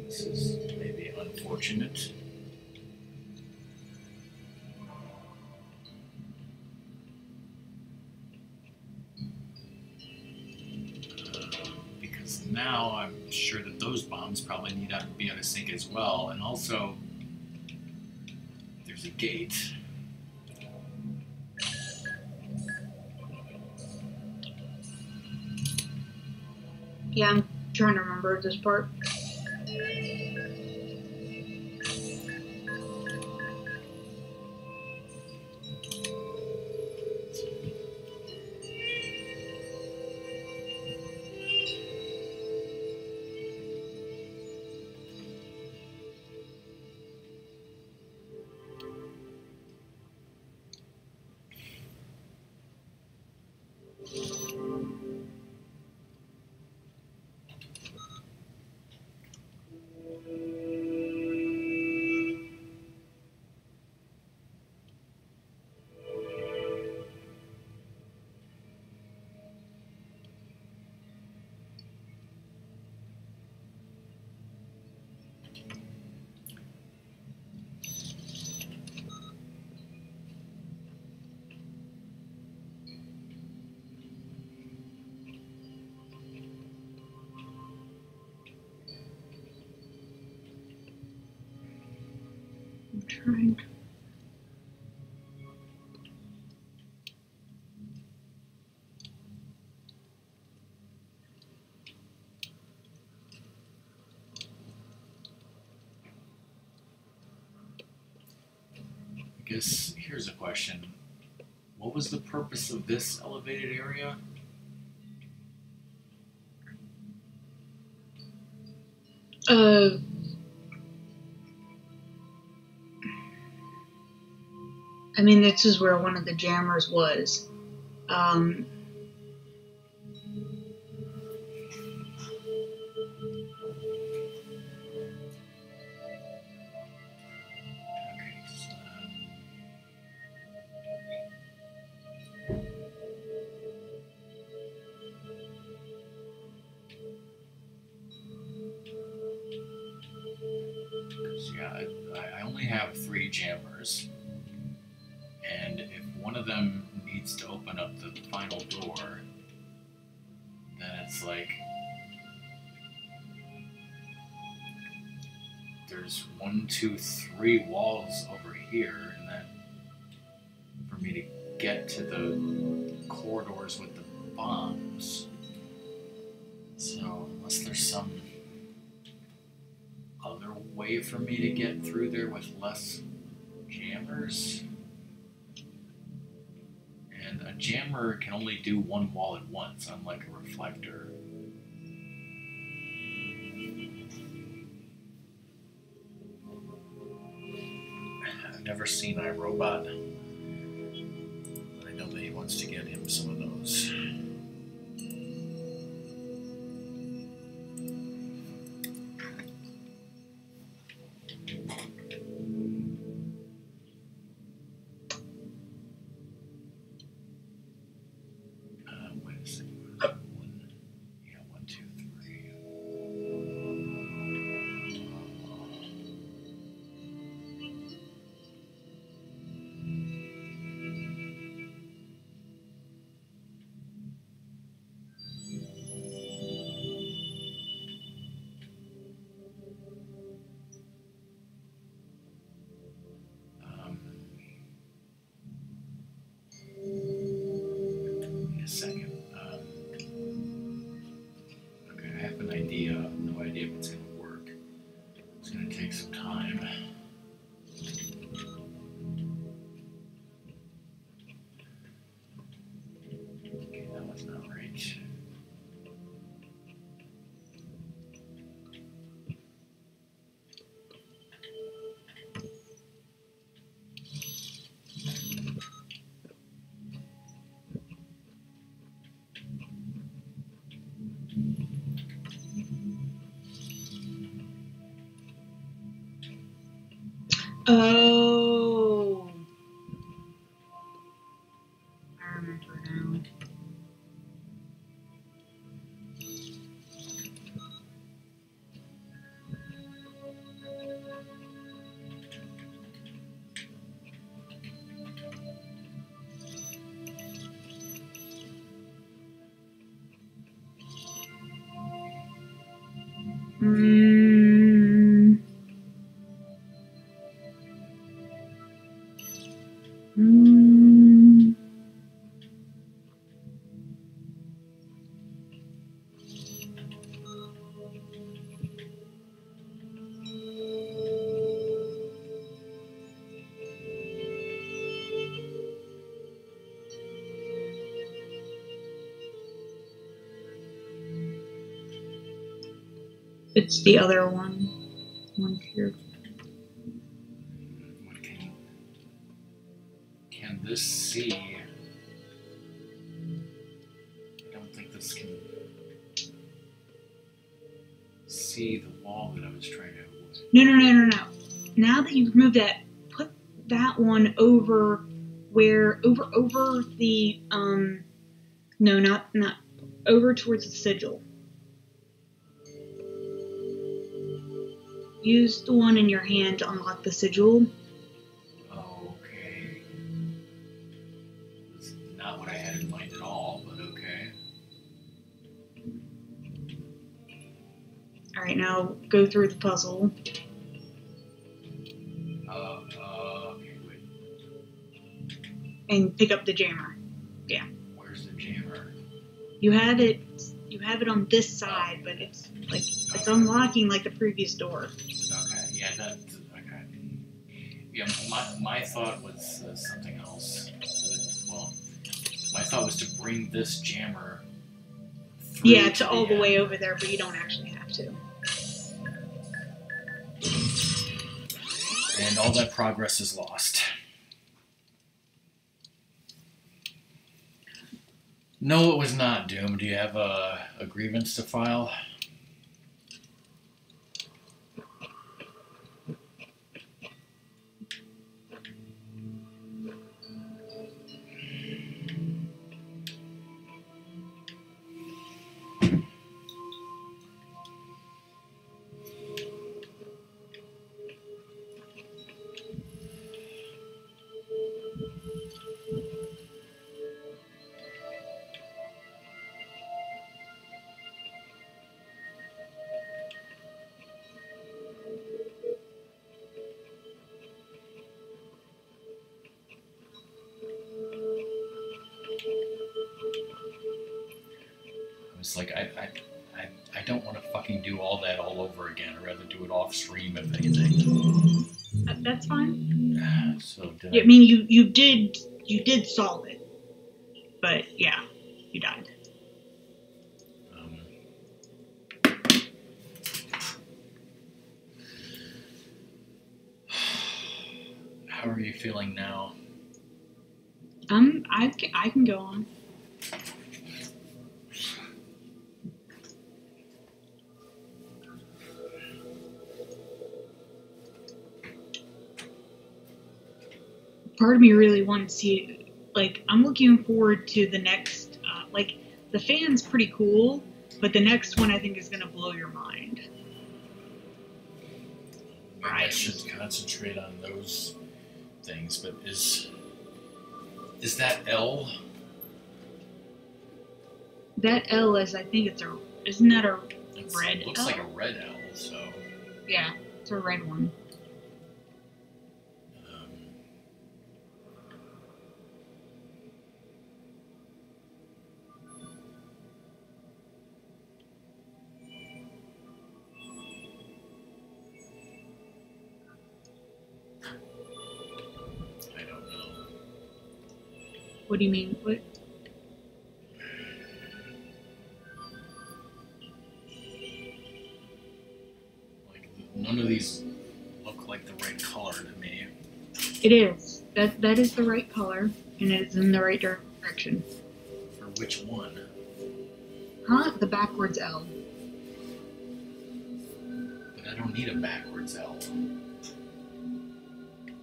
S1: this is maybe unfortunate. Because now I'm sure that those bombs probably need to be out of sync as well, and also there's a gate.
S2: Yeah, I'm trying to remember this part. I'm trying to...
S1: I guess here's a question. What was the purpose of this elevated area?
S2: I mean, this is where one of the jammers was.
S1: Okay, so, yeah, I only have 3 jammers, and if one of them needs to open up the final door, then it's like there's 1, 2, 3 walls over here, and that for me to get to the corridors with the bombs. So, unless there's some other way for me to get through there with less jammers. And a jammer can only do one wall at once, unlike a reflector. I've never seen iRobot. I know that he wants to get him some of those. Wait a second. One, two, three. Wait a second. Okay, I have an idea. No idea if it's going to work. It's going to take some time. Okay, that was not right.
S2: Oh, I remember now. Mm. Mm. It's the other one. One here.
S1: What can this see? I don't think this can see the wall that I was trying to avoid.
S2: No. Now that you've removed that, put that one over where over the no, not over towards the sigil. Use the one in your hand to unlock the sigil.
S1: Okay. That's not what I had in mind at all, but okay.
S2: Alright, now go through the puzzle.
S1: Okay, wait.
S2: And pick up the jammer. Yeah.
S1: Where's the jammer?
S2: You have it on this side, but it's like it's unlocking like the previous door.
S1: Okay, yeah, that's okay. Yeah, my thought was something else. Well, my thought was to bring this jammer through
S2: Yeah, to all the
S1: end.
S2: way over there, but you don't actually have to.
S1: And all that progress is lost. No, it was not, Doom. Do you have a grievance to file? was like, I don't want to fucking do all that all over again. I'd rather do it off stream if anything.
S2: That's fine.
S1: So
S2: Yeah, I mean, you did solve it, but yeah, you died.
S1: How are you feeling now?
S2: I can go on. Part of me really wanted to see, like, I'm looking forward to the next, like, the fan's pretty cool, but the next one I think is going to blow your mind.
S1: Maybe I should concentrate on those things, but is that L?
S2: That L is, I think it's isn't that a red
S1: It looks
S2: L?
S1: like a red L, so.
S2: Yeah, it's a red one.
S1: I don't know.
S2: What do you mean? What?
S1: None of these look like the right color to me.
S2: It is. That is the right color, and it is in the right direction.
S1: For which one?
S2: Huh? The backwards L.
S1: But I don't need a backwards L.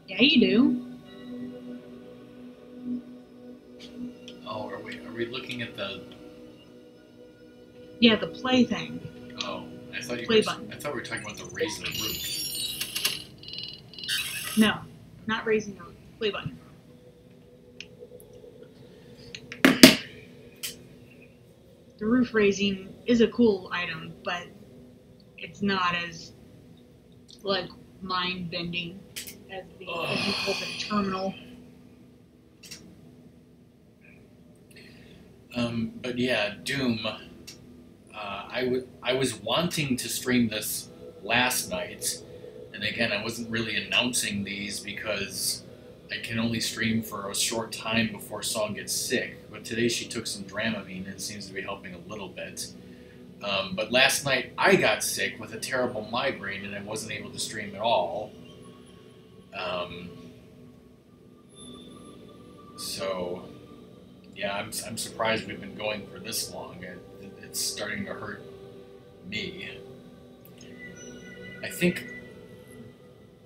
S2: Yeah, you do.
S1: Oh, are we looking at the?
S2: Yeah, the play thing.
S1: Oh, I thought
S2: Play button.
S1: I thought we were talking about the raise the roof.
S2: No, not raising the play button. The roof raising is a cool item, but it's not as, like, mind bending as the as you call the terminal.
S1: But yeah, Doom. I was wanting to stream this last night, and again, I wasn't really announcing these because I can only stream for a short time before Song gets sick. But today she took some Dramamine, and it seems to be helping a little bit. But last night I got sick with a terrible migraine, and I wasn't able to stream at all. So yeah, I'm surprised we've been going for this long. It's starting to hurt me.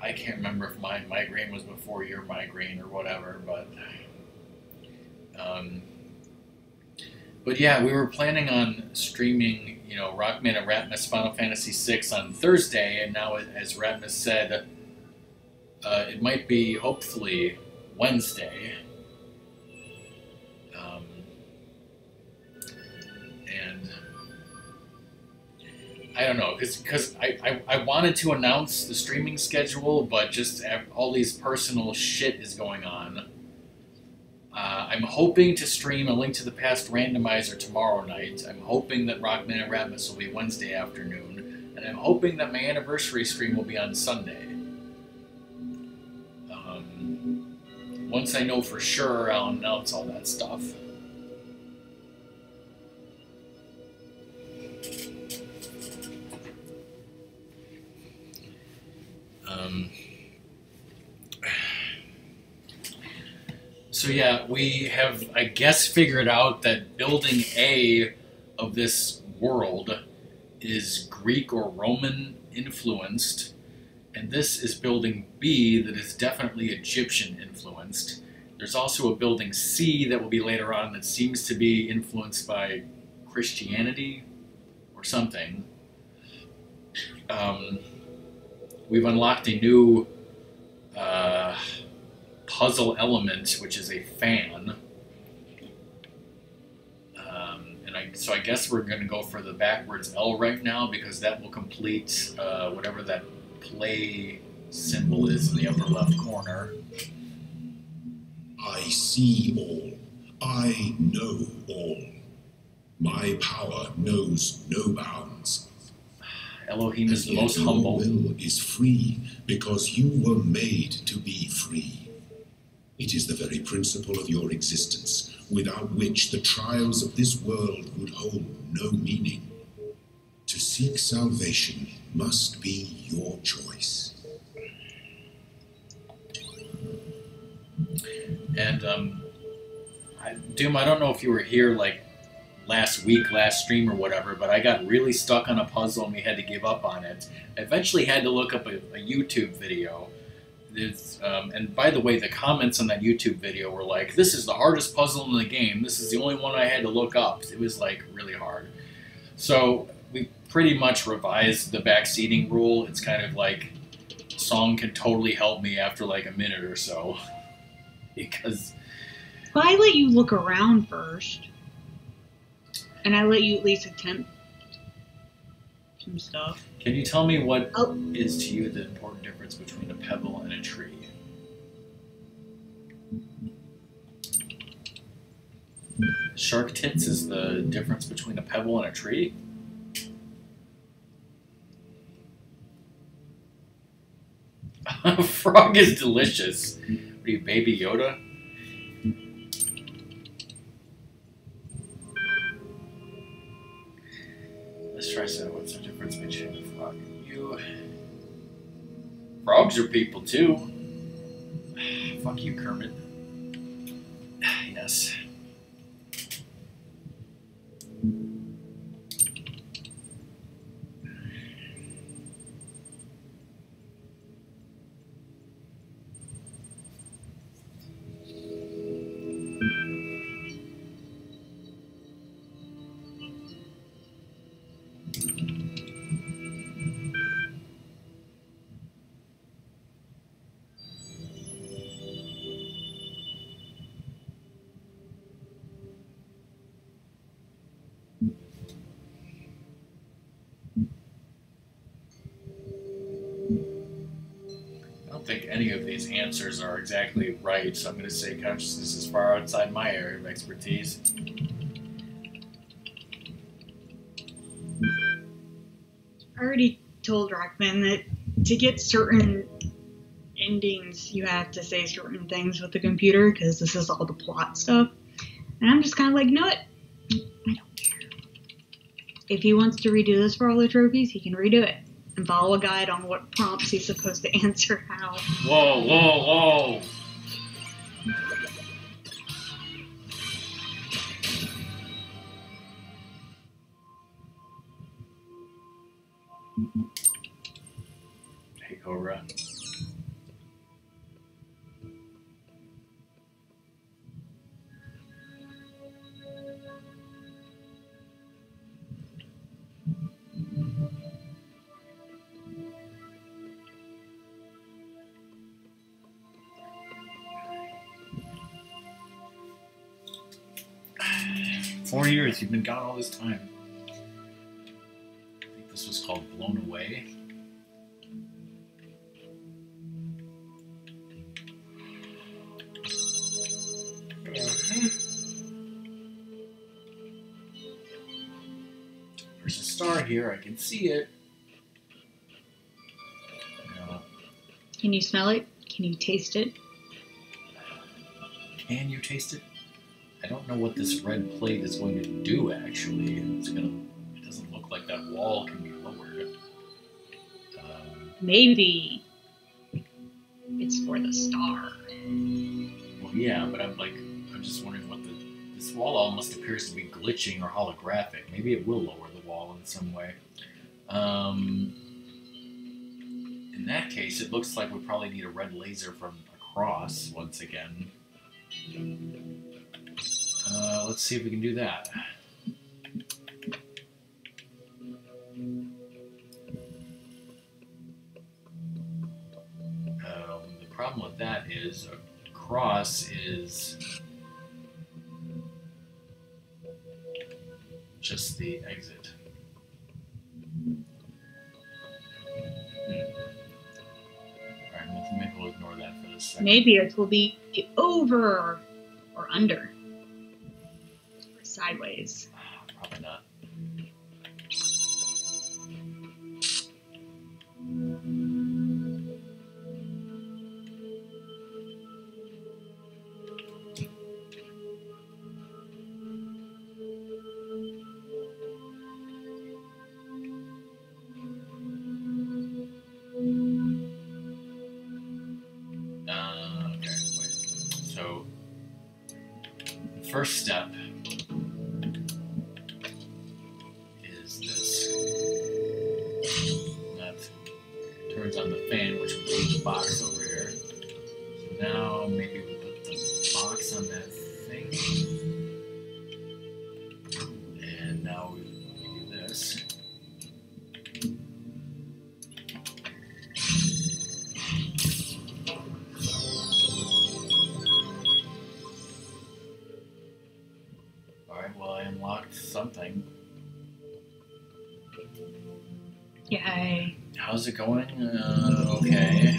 S1: I can't remember if my migraine was before your migraine or whatever, but yeah, we were planning on streaming, Rockman and Ratmus Final Fantasy VI on Thursday, and now, as Ratmus said, it might be hopefully Wednesday. And I don't know, because I wanted to announce the streaming schedule, but just all these personal shit is going on. I'm hoping to stream A Link to the Past randomizer tomorrow night. I'm hoping that Rockman and Ratmus will be Wednesday afternoon. And I'm hoping that my anniversary stream will be on Sunday. Once I know for sure, I'll announce all that stuff. So yeah, we have, I guess, figured out that building A of this world is Greek or Roman influenced, and this is building B that is definitely Egyptian influenced. There's also a building C that will be later on that seems to be influenced by Christianity or something. We've unlocked a new puzzle element, which is a fan. So I guess we're going to go for the backwards L right now, because that will complete whatever that play symbol is in the upper left corner.
S3: I see all. I know all. My power knows no bounds.
S1: Elohim is
S3: And
S1: the most
S3: yet
S1: humble.
S3: Your will is free because you were made to be free. It is the very principle of your existence, without which the trials of this world would hold no meaning. To seek salvation must be your choice.
S1: And Doom, I don't know if you were here like last week, last stream or whatever, but I got really stuck on a puzzle and we had to give up on it. I eventually had to look up a YouTube video. And by the way, the comments on that YouTube video were like, "This is the hardest puzzle in the game. This is the only one I had to look up." It was like really hard. So we pretty much revised the backseating rule. It's kind of like song can totally help me after like a minute or so. Because
S2: Well, I let you look around first. And I let you at least attempt some stuff.
S1: can you tell me what is to you the important difference between a pebble and a tree? Shark tits is the difference between a pebble and a tree? Frog is delicious. What are you, Baby Yoda? Let's try so. What's the difference between a frog and you? Frogs are people too. Fuck you, Kermit. Yes. I don't think any of these answers are exactly right, so I'm going to say consciousness is far outside my area of expertise.
S2: I already told Rockman that to get certain endings, you have to say certain things with the computer, because this is all the plot stuff. And I'm just kind of like, you know what? I don't care. If he wants to redo this for all the trophies, he can redo it. And follow a guide on what prompts he's supposed to answer how.
S1: Whoa, whoa, whoa! Hey, Cobra. Four years, you've been gone all this time. I think this was called Blown Away. There's a star here, I can see it. No.
S2: Can you smell it? Can you taste it?
S1: Can you taste it? I don't know what this red plate is going to do, actually. It doesn't look like that wall can be lowered.
S2: Maybe it's for the star.
S1: Well, yeah, but I'm just wondering what this wall almost appears to be glitching or holographic. Maybe it will lower the wall in some way. In that case, it looks like we probably need a red laser from across once again. Let's see if we can do that. The problem with that is a cross is just the exit. Alright, maybe we'll ignore that for this second.
S2: Maybe it will be over or under. Or sideways.
S1: Probably not. Okay, wait. So, the first step is this. That turns on the fan, which would be the box over here. So now maybe we put the box on that thing. And now we do this. Alright, well I unlocked something.
S2: Yay.
S1: How's it going? Okay.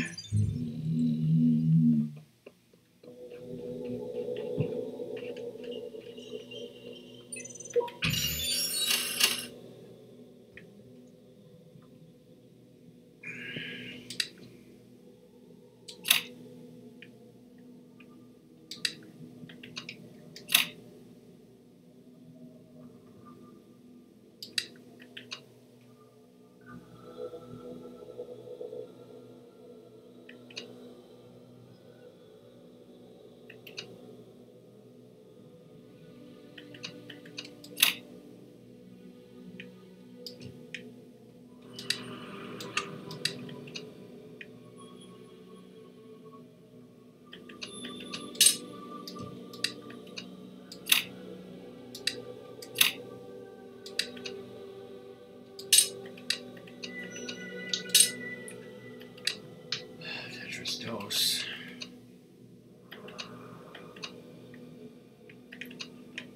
S1: Dose.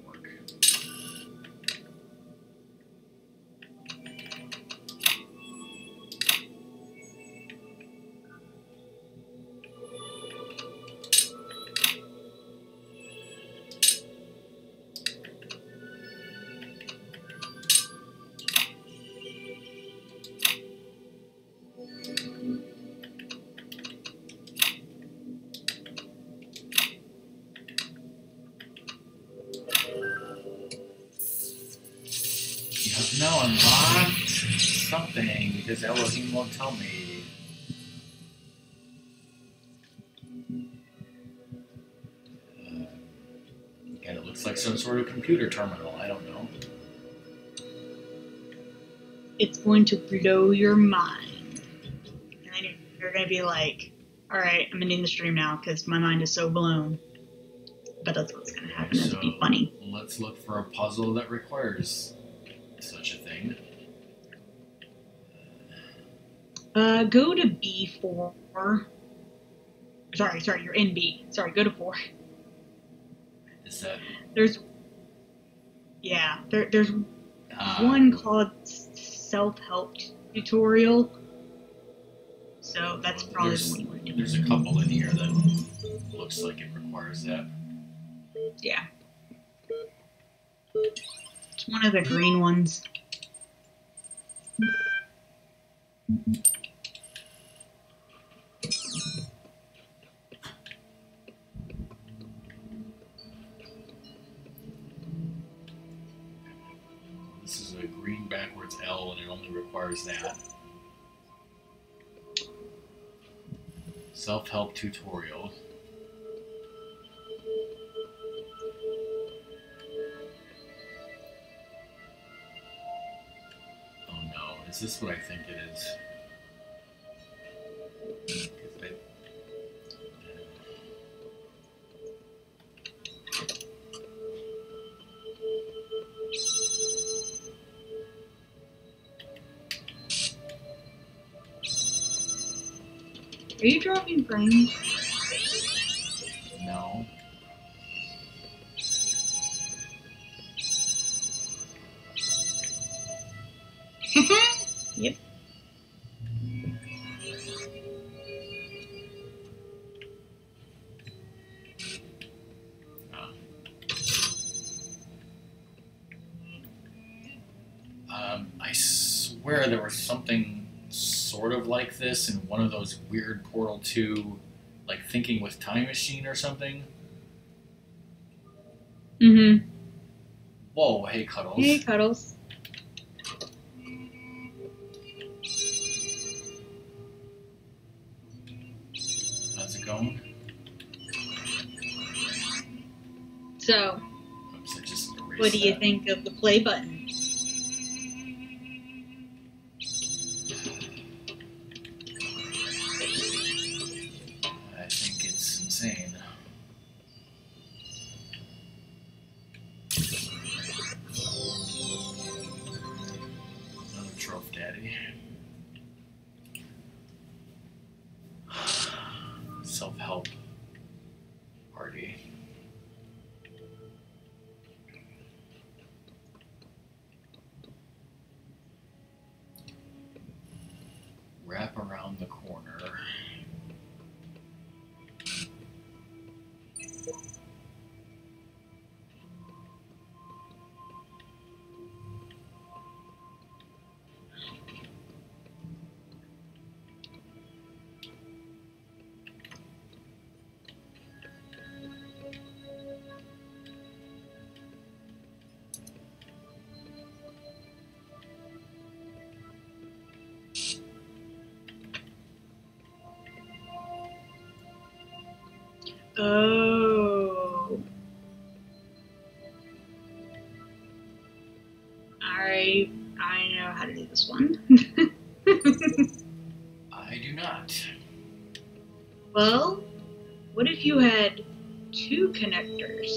S1: Work. You have now unlocked something because Elohim won't tell me. And it looks like some sort of computer terminal. I don't know.
S2: It's going to blow your mind. And then you're going to be like, alright, I'm ending the stream now because my mind is so blown. But that's what's going to happen. That's be funny.
S1: Let's look for a puzzle that requires such a thing.
S2: Go to B4. Sorry, you're in B. Sorry, go to 4.
S1: Is that...
S2: There's one called self-help tutorial. So that's probably the one you want to do.
S1: There's a couple in here that looks like it requires that.
S2: Yeah. It's one of the green ones.
S1: This is a green backwards L and it only requires that. Self-help tutorial. Oh no, is this what I think it is?
S2: Are you dropping frames?
S1: No.
S2: Yep.
S1: I swear there was something sort of like this in one of those weird Portal 2, like Thinking with Time Machine or something.
S2: Mm-hmm.
S1: Whoa, hey Cuddles.
S2: Hey, Cuddles.
S1: How's it going?
S2: So,
S1: Oops, I just erased
S2: what do you
S1: that.
S2: think of the play button?
S1: I think it's insane. Another trophy daddy. Self-help party. Wrap around the corner.
S2: Oh. I know how to do this one.
S1: I do not.
S2: Well, what if you had two connectors?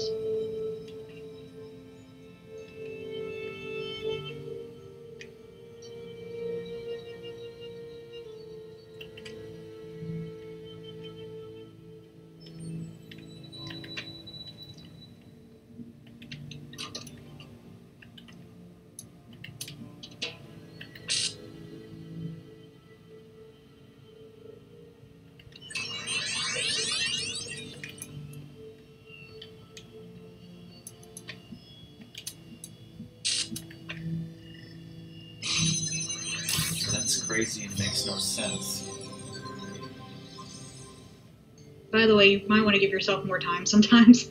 S1: That's crazy and makes no sense.
S2: By the way, you might want to give yourself more time sometimes.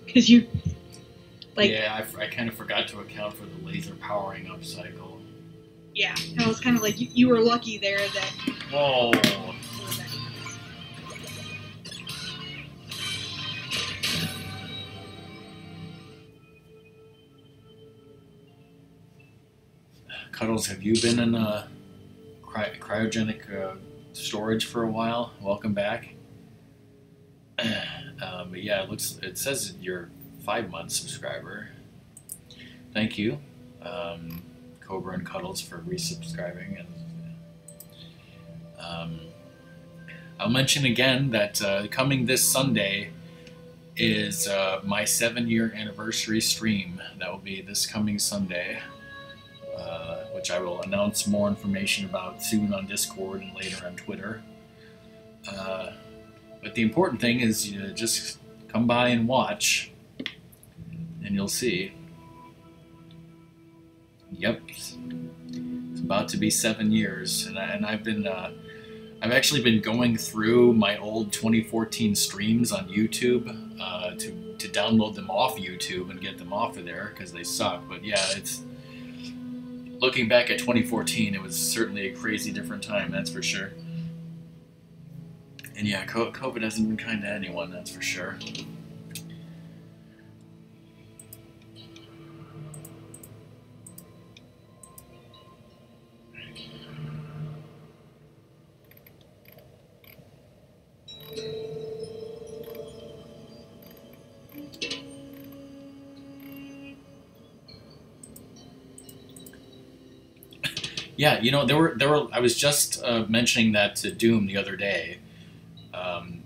S2: Because you, like,
S1: Yeah, I kind of forgot to account for the laser powering up cycle.
S2: yeah, it was kind of like you were lucky there that.
S1: Whoa. Cuddles, have you been in cryogenic storage for a while? Welcome back. But yeah, it says you're a 5-month subscriber. Thank you, Cobra and Cuddles, for resubscribing. And I'll mention again that coming this Sunday is my 7-year anniversary stream. That will be this coming Sunday, which I will announce more information about soon on Discord and later on Twitter. But the important thing is you just come by and watch, and you'll see. Yep, it's about to be 7 years, and I've been I've actually been going through my old 2014 streams on YouTube to download them off YouTube and get them off of there because they suck. But yeah, it's looking back at 2014, it was certainly a crazy different time, that's for sure. And yeah, COVID hasn't been kind to anyone, that's for sure. Yeah, you know, there were. I was just mentioning that to Doom the other day,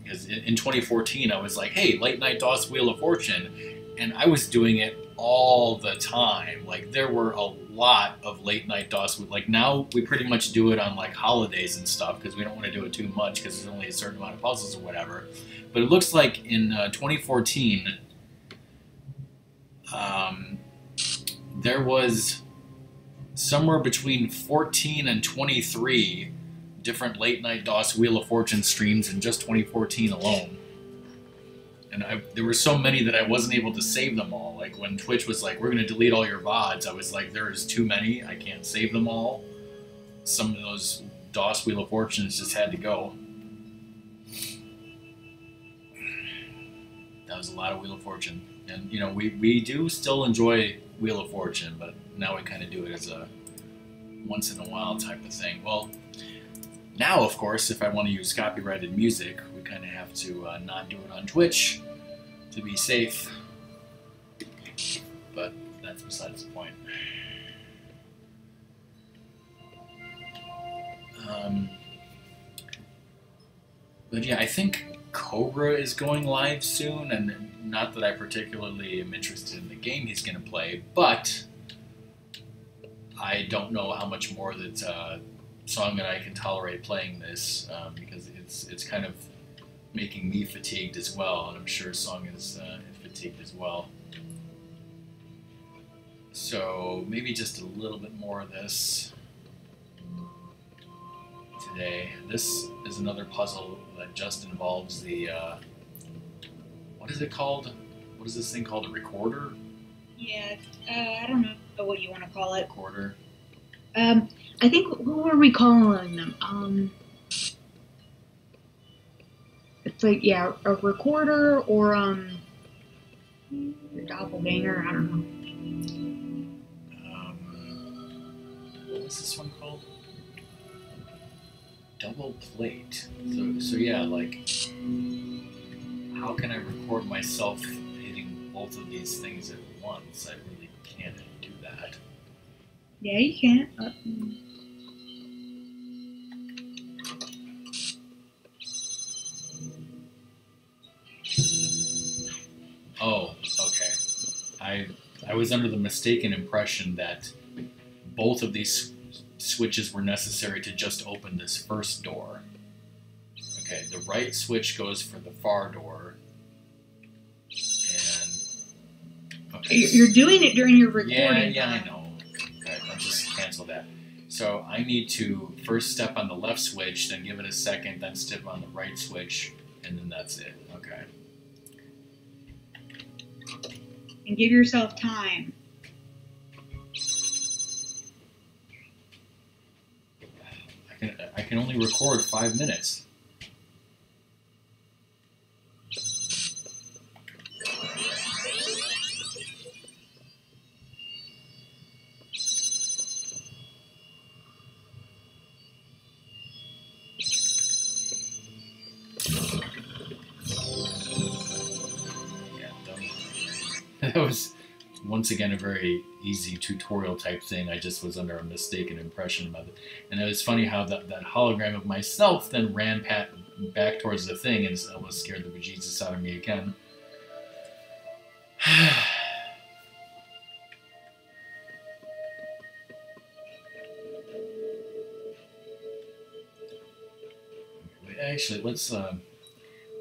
S1: because in 2014 I was like, "Hey, late night DOS Wheel of Fortune," and I was doing it all the time. Like there were a lot of late night DOS. Like now we pretty much do it on like holidays and stuff because we don't want to do it too much because there's only a certain amount of puzzles or whatever. But it looks like in 2014, there was somewhere between 14 and 23 different late night DOS Wheel of Fortune streams in just 2014 alone. And there were so many that I wasn't able to save them all. Like when Twitch was like, we're going to delete all your VODs, I was like, there is too many. I can't save them all. Some of those DOS Wheel of Fortunes just had to go. That was a lot of Wheel of Fortune. And, you know, we do still enjoy Wheel of Fortune, but now we kind of do it as a once in a while type of thing. Well, now, of course, if I want to use copyrighted music, we kind of have to not do it on Twitch to be safe. But that's besides the point. But yeah, I think Cobra is going live soon, and not that I particularly am interested in the game he's going to play, but I don't know how much more that Song and I can tolerate playing this, because it's kind of making me fatigued as well, and I'm sure Song is fatigued as well. So maybe just a little bit more of this today. This is another puzzle that just involves the, what is it called? What is this thing called? A recorder?
S2: Yeah, I don't know what you want to call it.
S1: Recorder.
S2: I think, what were we calling them? It's like, yeah, a recorder or, your doppelganger, I don't know.
S1: What was this one called? Double plate. So yeah, like, how can I record myself hitting both of these things at once? I really can't do that.
S2: Yeah, you can.
S1: Oh, okay. I was under the mistaken impression that both of these switches were necessary to just open this first door. Okay, the right switch goes for the far door. And okay.
S2: You're doing it during your recording.
S1: Yeah, I know. Okay, I'll just cancel that. So I need to first step on the left switch, then give it a second, then step on the right switch, and then that's it. Okay.
S2: And give yourself time.
S1: I can only record 5 minutes. That was, once again, a very easy tutorial type thing. I just was under a mistaken impression about it. And it was funny how that hologram of myself then ran back towards the thing and almost scared the bejesus out of me again. Actually, let's... now,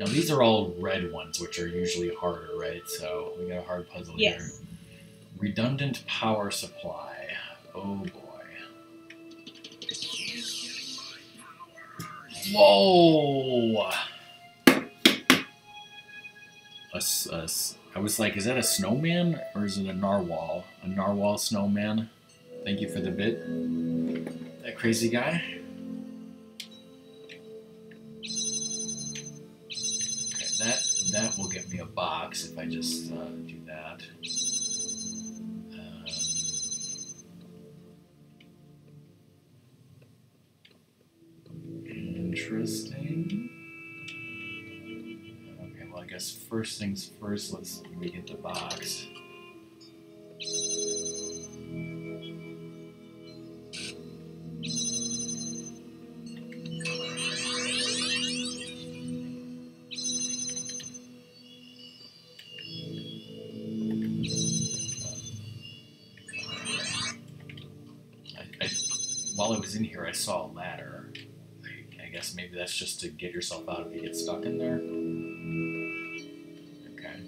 S1: these are all red ones, which are usually harder, right? So, we got a hard puzzle here. Redundant power supply. Oh, boy. Whoa! I was like, is that a snowman? Or is it a narwhal? A narwhal snowman? Thank you for the bit. That crazy guy. That will get me a box if I just do that. Interesting. Okay, well, I guess first things first, let's get the box. While I was in here, I saw a ladder. I guess maybe that's just to get yourself out if you get stuck in there. Okay.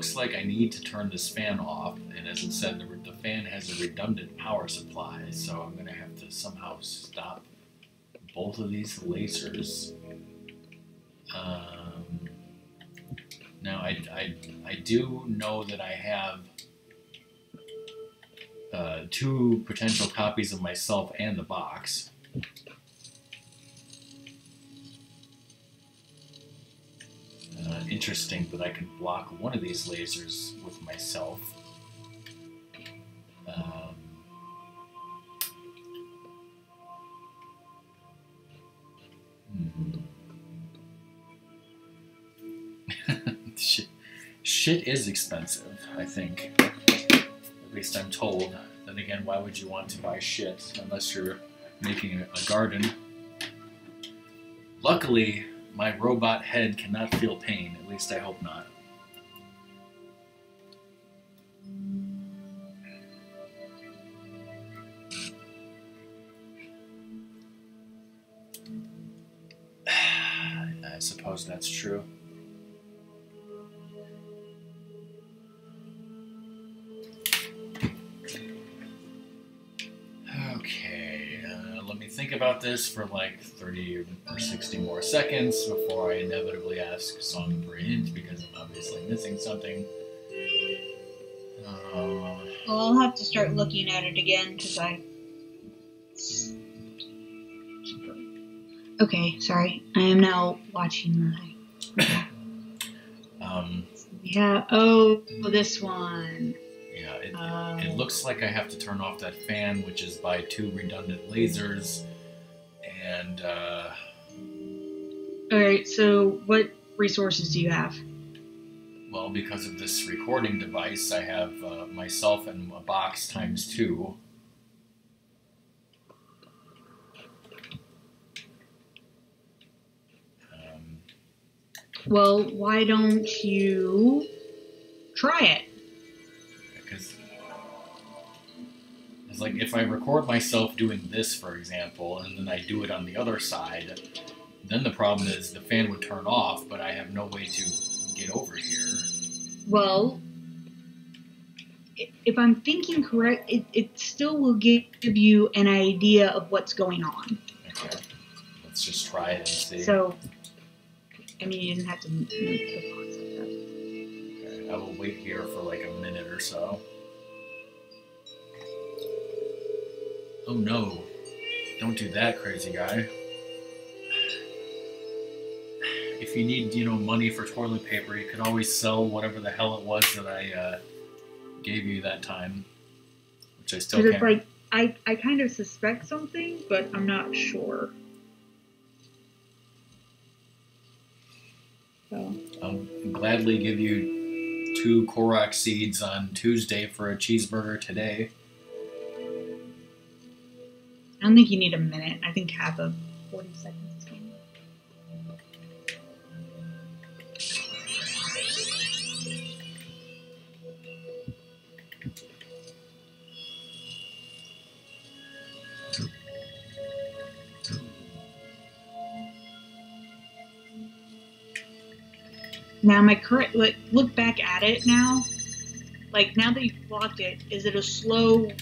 S1: looks like I need to turn this fan off, and as it said, the fan has a redundant power supply, so I'm gonna have to somehow stop both of these lasers. Now I do know that I have 2 potential copies of myself and the box. Interesting that I can block one of these lasers with myself. Shit is expensive, I think. At least I'm told. Then again, why would you want to buy shit unless you're making a garden? Luckily, my robot head cannot feel pain. At least I hope not. I suppose that's true. Okay, let me think about this for like 30 or 60 more seconds before I inevitably ask Song for a hint because I'm obviously missing something.
S2: Well, I'll have to start looking at it again because I... Okay, sorry. I am now watching the... Yeah, oh, this one.
S1: Yeah, it looks like I have to turn off that fan, which is by 2 redundant lasers, and,
S2: Alright, so what resources do you have?
S1: well, because of this recording device, I have myself and a box times 2.
S2: Well, why don't you try it?
S1: Because it's like if I record myself doing this, for example, and then I do it on the other side, then the problem is the fan would turn off, but I have no way to get over here.
S2: Well, if I'm thinking correct, it still will give you an idea of what's going on.
S1: Okay, let's just try it and see.
S2: So, I mean, you didn't have to move the box like that.
S1: Okay, I will wait here for like a minute or so. Oh no, don't do that, crazy guy. If you need, money for toilet paper, you can always sell whatever the hell it was that I gave you that time, which I still can't.
S2: Because it's like, I kind of suspect something, but I'm not sure. So.
S1: I'll gladly give you 2 Korok seeds on Tuesday for a cheeseburger today.
S2: I don't think you need a minute. I think half of 40 seconds is fine. Now, my current look back at it now. Like now that you've blocked it, is it a slow one?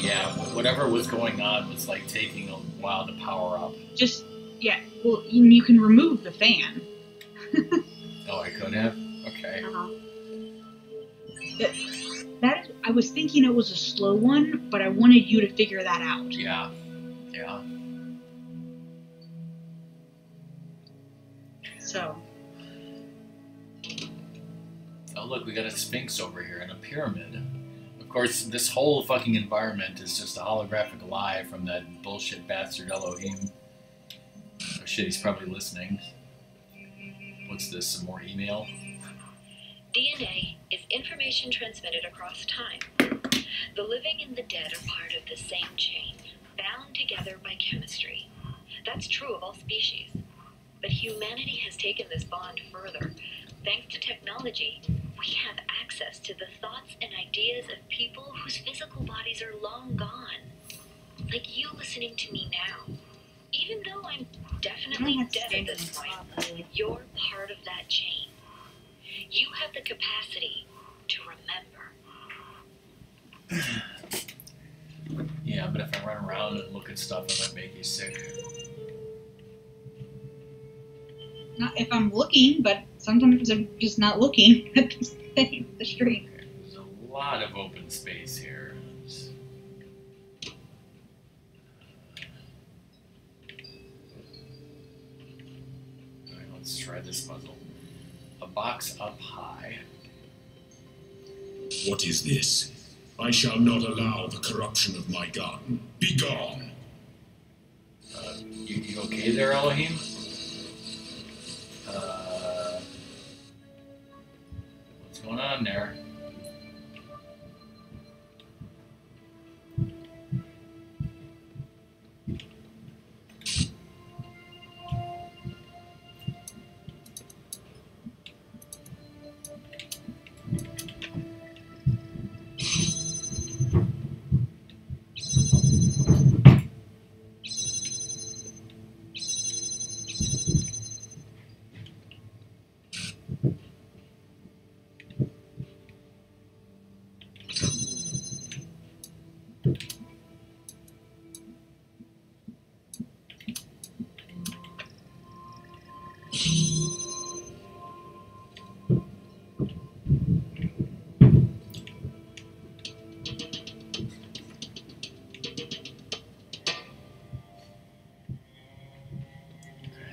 S1: Yeah, whatever was going on was like taking a while to power up.
S2: Yeah. Well, you can remove the fan.
S1: Oh, I could have. Okay.
S2: I was thinking it was a slow one, but I wanted you to figure that out.
S1: Yeah.
S2: So.
S1: Oh, look, we got a sphinx over here and a pyramid. Of course, this whole fucking environment is just a holographic lie from that bullshit bastard Elohim. Oh shit, he's probably listening. What's this, some more email?
S4: DNA is information transmitted across time. The living and the dead are part of the same chain, bound together by chemistry. That's true of all species. But humanity has taken this bond further. Thanks to technology, we have access to the thoughts and ideas of people whose physical bodies are long gone. Like you listening to me now. Even though I'm definitely dead at this point, you're part of that chain. You have the capacity to remember.
S1: Yeah, but if I run around and look at stuff, it might make you sick.
S2: Not if I'm looking, but sometimes I'm just not looking at the stream.
S1: Okay, there's a lot of open space here. Alright, let's try this puzzle. A box up high.
S3: What is this? I shall not allow the corruption of my garden. Be gone!
S1: You okay there, Elohim? What's going on there?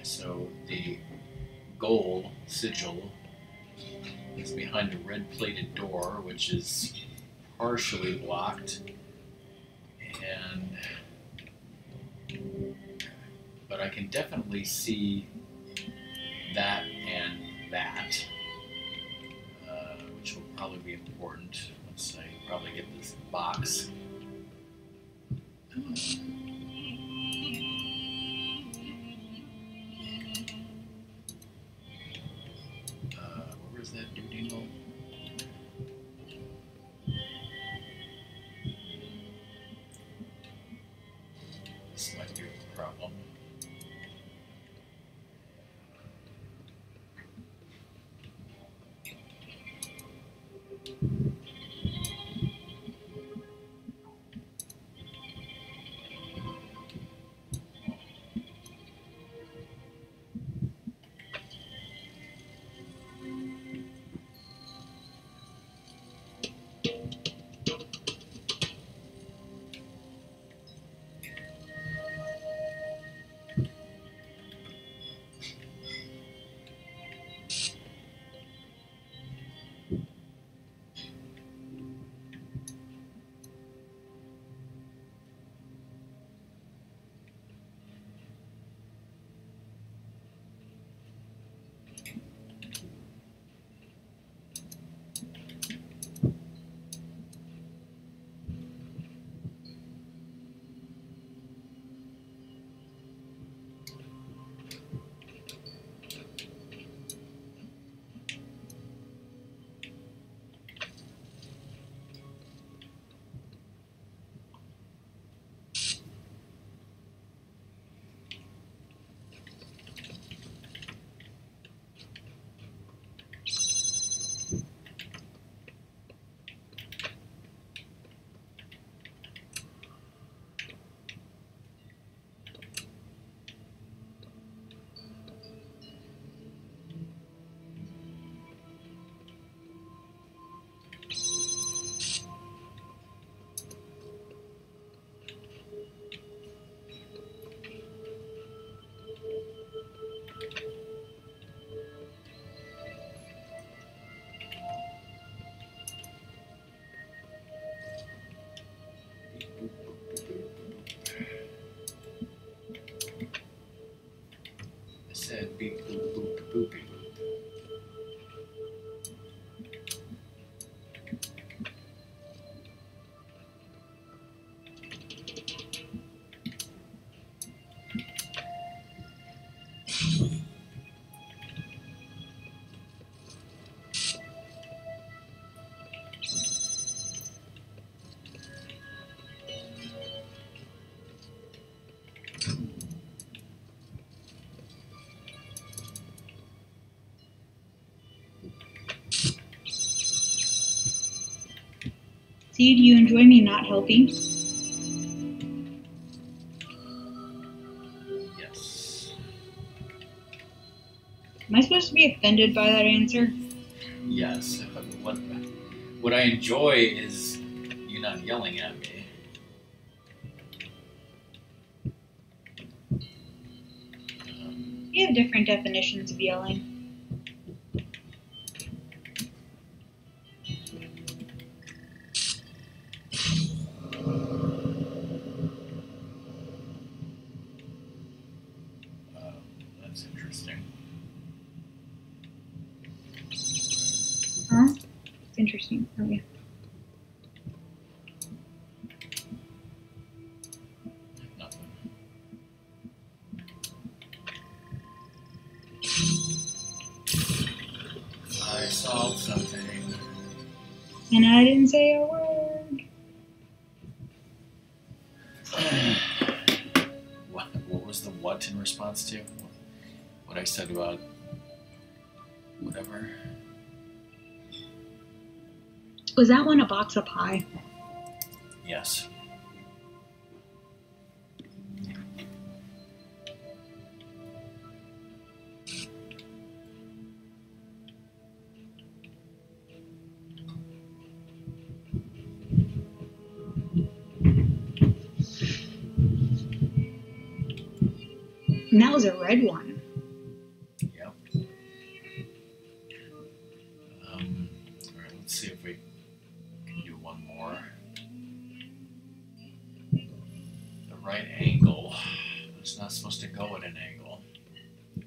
S1: So the gold sigil is behind a red plated door, which is partially blocked, but I can definitely see that and that, which will probably be important. Let's say probably get this box. Where's that doodle? This might be a problem.
S2: See, do you enjoy me not helping?
S1: Yes.
S2: Am I supposed to be offended by that answer?
S1: Yes. What I enjoy is you not yelling at me.
S2: You have different definitions of yelling.
S1: That's interesting.
S2: Huh? It's interesting. Oh, yeah.
S1: Nothing. I solved something.
S2: And I didn't say a word.
S1: What was the what in response to? What I said about whatever?
S2: Was that one a box of pie?
S1: Yes.
S2: And that was a red one.
S1: Yep. Alright, let's see if we can do one more. The right angle. It's not supposed to go at an angle.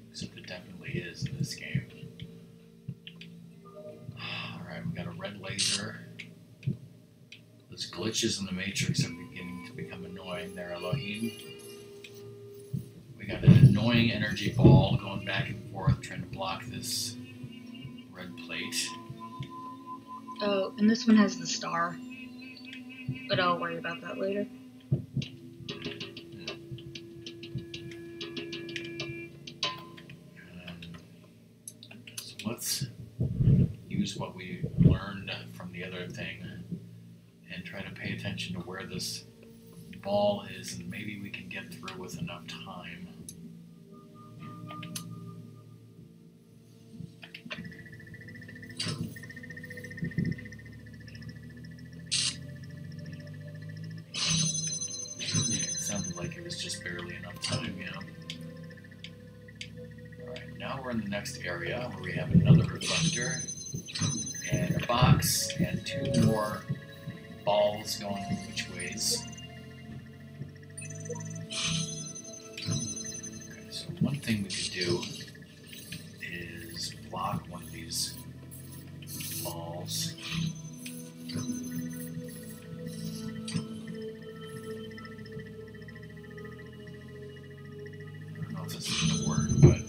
S1: Except it definitely is in this game. Alright, we got a red laser. Those glitches in the Matrix are beginning to become annoying there, Elohim. We got an annoying energy ball going back and forth trying to block this red plate.
S2: Oh, and this one has the star. But I'll worry about that later.
S1: So let's use what we learned from the other thing and try to pay attention to where this ball is, and maybe we can get through with enough time. It sounded like it was just barely enough time, you know. Alright, now we're in the next area where we have another reflector and a box and two more balls going which ways. Okay, so one thing we could do is block one of these balls. I don't know if this is going to work, but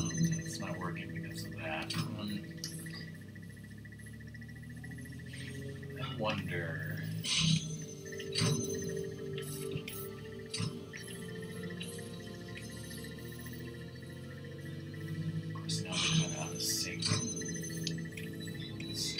S1: that's working. It's not working because of that. I wonder. Of course, now we're kind of out of sync. Let's see.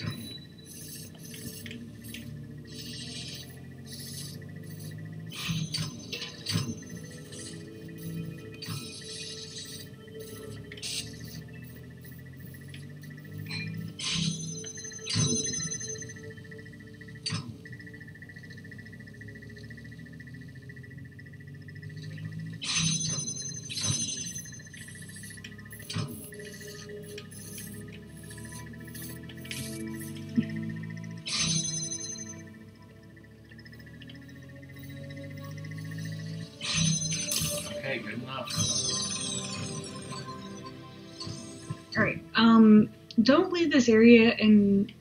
S2: Alright, don't leave this area and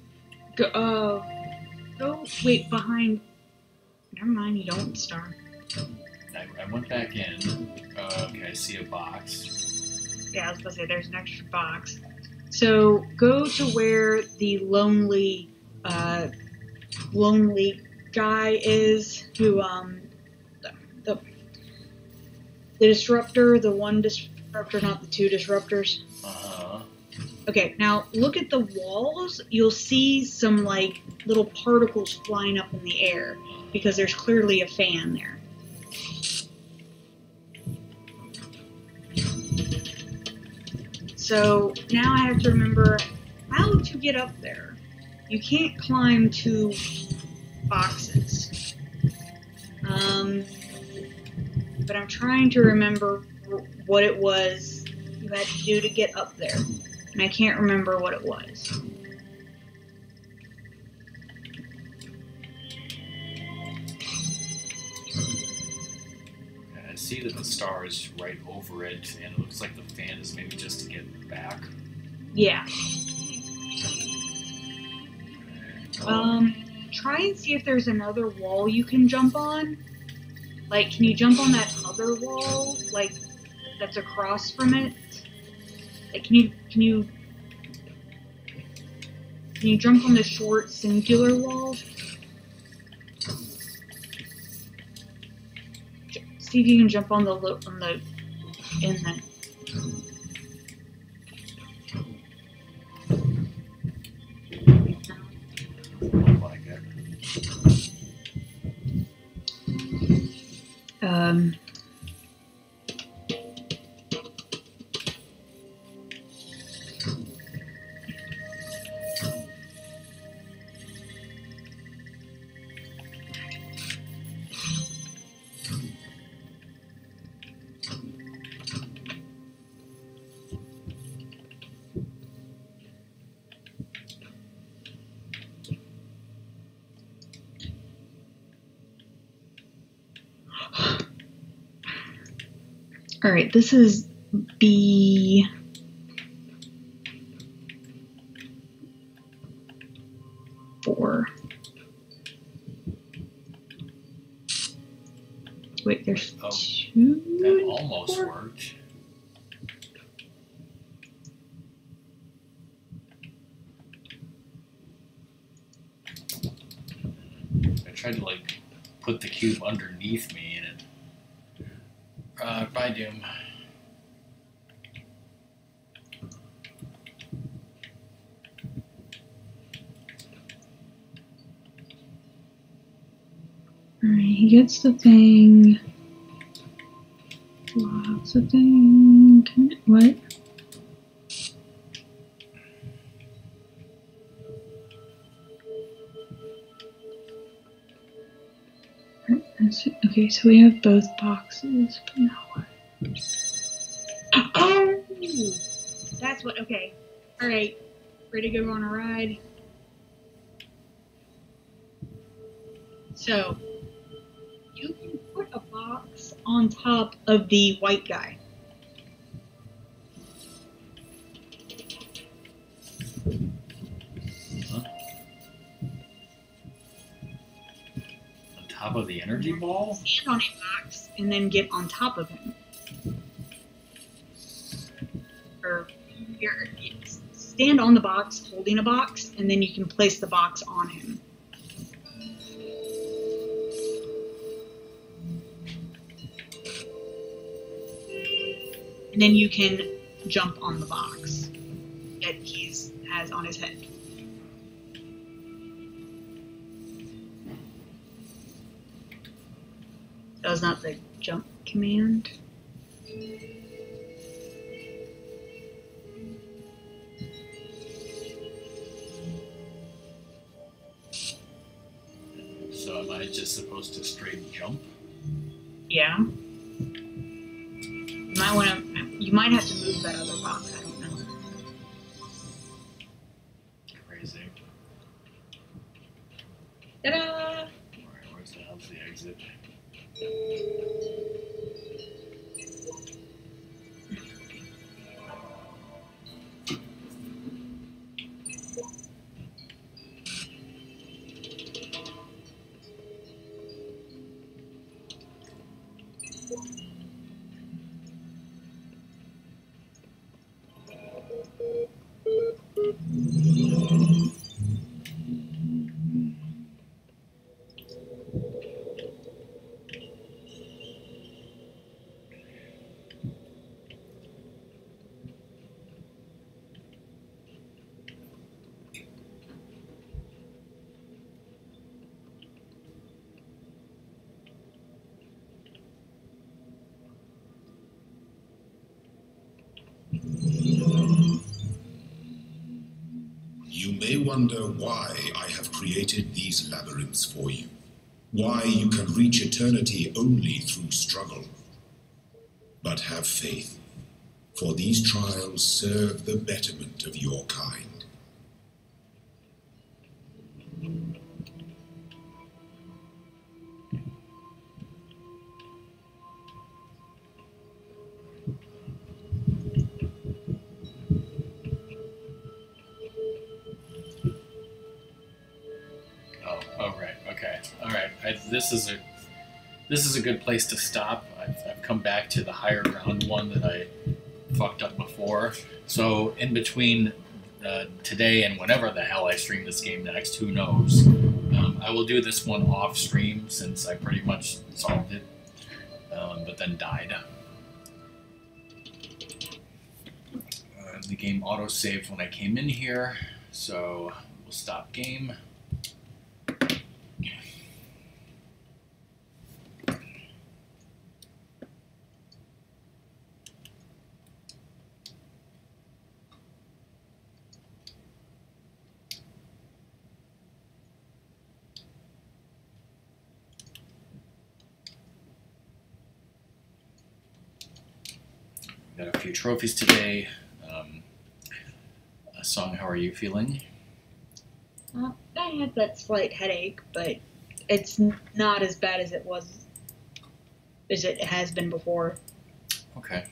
S2: go, wait, behind. Never mind, you don't, Star.
S1: I went back in. Okay, I see a box.
S2: Yeah, I was gonna say, there's an extra box. So, go to where the lonely guy is, who, the disruptor, the one disruptor, not the two disruptors. Okay, now look at the walls. You'll see some, like, little particles flying up in the air, because there's clearly a fan there. So, now I have to remember how to get up there. You can't climb 2 boxes. But I'm trying to remember what it was you had to do to get up there. And I can't remember what it was.
S1: I see that the star is right over it, and it looks like the fan is maybe just to get back.
S2: Yeah. Try and see if there's another wall you can jump on. Like, can you jump on that other wall, like, that's across from it? Like, can you jump on the short singular wall? See if you can jump on the in the.
S1: Like it.
S2: All right, this is B4. Wait, there's 2.
S1: That almost worked. I tried to, like, put the cube underneath me, and it... bye, Doom.
S2: Alright, he gets the thing. Lots of thing. What? Okay, so we have both boxes. But now what? Oh! That's what, okay. Alright, ready to go on a ride? So, you can put a box on top of the white guy.
S1: Huh? On top of the energy ball?
S2: Stand on a box and then get on top of him. Or stand on the box holding a box, and then you can place the box on him. And then you can jump on the box that he has on his head. That was not the jump command.
S1: So am I just supposed to straight jump?
S2: Yeah. You might have to move that other box, I don't know.
S1: Crazy.
S2: Ta-da!
S1: Alright, where's the hell's the exit?
S3: You may wonder why I have created these labyrinths for you. Why you can reach eternity only through struggle. But have faith, for these trials serve the betterment of your kind.
S1: Oh, right. Okay. All right. This is a good place to stop. I've come back to the higher ground one that I fucked up before. So in between today and whenever the hell I stream this game next, who knows? I will do this one off stream since I pretty much solved it, but then died. The game auto-saved when I came in here, so we'll stop game. Got a few trophies today. Song, how are you feeling?
S2: I had that slight headache, but it's not as bad as it has been before.
S1: Okay.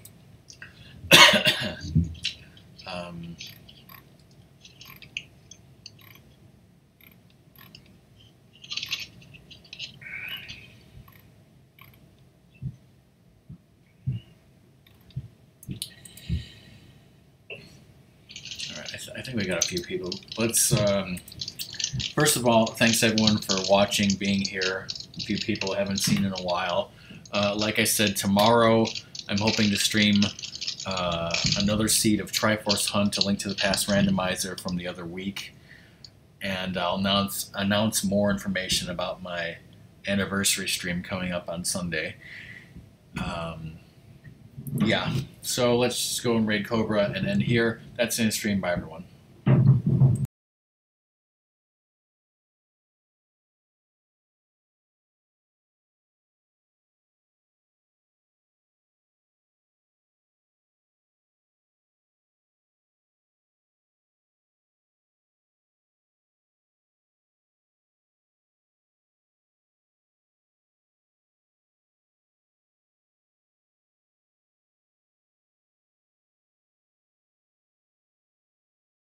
S1: I think we got a few people. Let's, first of all, thanks everyone for watching, being here. A few people I haven't seen in a while. Like I said, tomorrow I'm hoping to stream another seed of Triforce Hunt, a link to the past randomizer from the other week. And I'll announce more information about my anniversary stream coming up on Sunday. Yeah, so let's just go and raid Cobra and end here. That's in the stream. Bye, everyone.